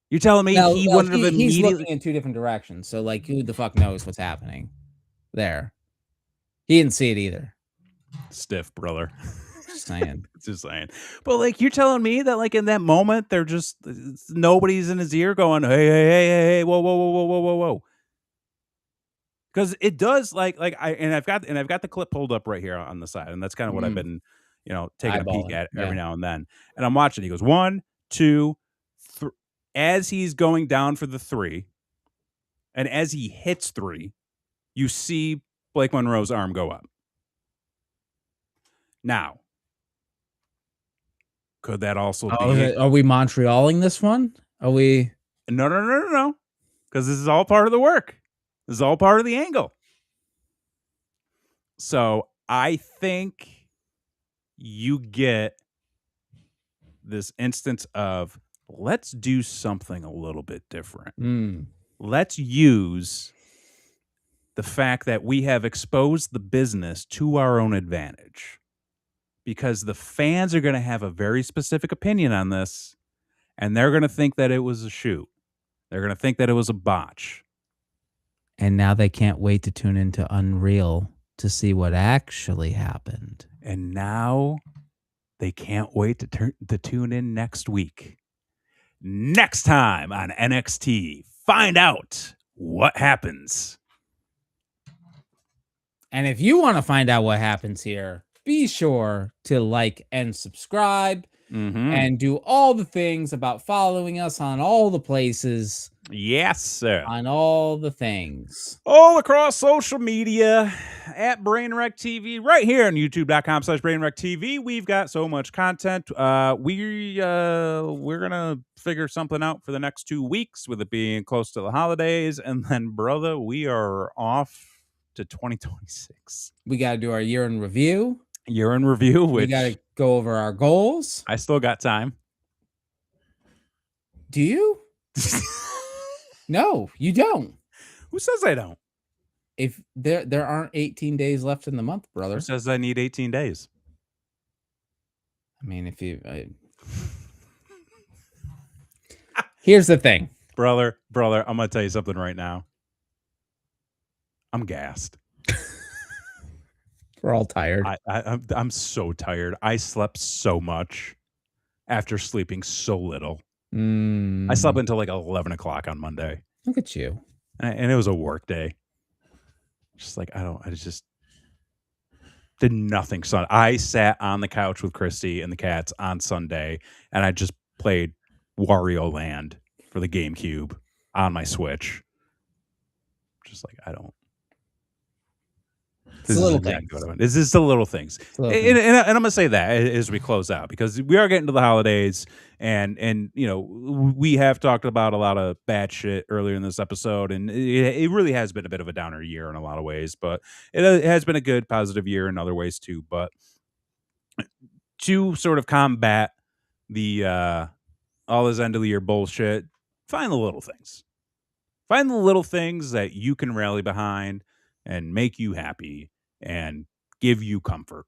You're telling me he wouldn't have immediately... He's looking in 2 different directions. So, like, who the fuck knows what's happening there? He didn't see it either. Stiff, brother. Just saying. Just saying. But, like, you're telling me that, like, in that moment, they're just... nobody's in his ear going, hey, whoa. Because it does, I've got the clip pulled up right here on the side, and that's kind of what I've been, taking a peek at every now and then. And I'm watching. He goes 1, 2, 3. As he's going down for the 3, and as he hits 3, you see Blake Monroe's arm go up. Now, could that also be... Are we Montrealing this one? Are we... No. Because this is all part of the work. This is all part of the angle. So I think you get this instance of, let's do something a little bit different. Let's use the fact that we have exposed the business to our own advantage, because the fans are going to have a very specific opinion on this, and they're going to think that it was a shoot. They're going to think that it was a botch. And now they can't wait to tune into Unreal to see what actually happened. And now they can't wait to tune in next week. Next time on NXT, find out what happens. And if you want to find out what happens here, be sure to like and subscribe and do all the things about following us on all the places. Yes, sir. On all the things. All across social media at Brainwreck TV, right here on youtube.com/Brainwreck TV. We've got so much content. We're going to figure something out for the next 2 weeks, with it being close to the holidays. And then, brother, we are off to 2026. We got to do our year in review. Which we got to go over our goals. I still got time. Do you? No, you don't. Who says I don't? If there aren't 18 days left in the month, brother. Who says I need 18 days? I mean, if you... Here's the thing. Brother, I'm going to tell you something right now. I'm gassed. We're all tired. I'm so tired. I slept so much after sleeping so little. I slept until like 11 o'clock on Monday. Look at you. And it was a work day. Just like, I just did nothing. Son, I sat on the couch with Christy and the cats on Sunday, and I just played Wario Land for the GameCube on my Switch. Just like, I don't. This is little things. This is the little things. And I'm going to say that as we close out, because we are getting to the holidays, and you know, we have talked about a lot of bad shit earlier in this episode, and it really has been a bit of a downer year in a lot of ways, but it has been a good, positive year in other ways too. But to sort of combat the all this end of the year bullshit, find the little things. Find the little things that you can rally behind and make you happy and give you comfort.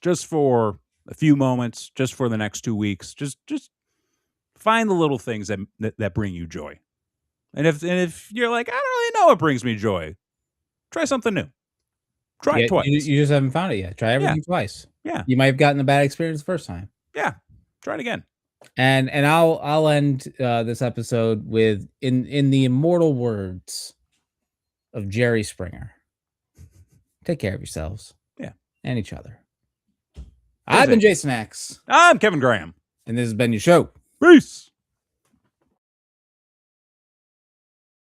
Just for a few moments, just for the next 2 weeks, just find the little things that bring you joy. And if you're like, I don't really know what brings me joy, try something new. Try it twice. You just haven't found it yet. Try everything twice. Yeah. You might have gotten a bad experience the first time. Yeah. Try it again. And I'll end this episode with in the immortal words of Jerry Springer. Take care of yourselves. Yeah. And each other. I've been Jason X. I'm Kevin Graham. And this has been your show. Peace.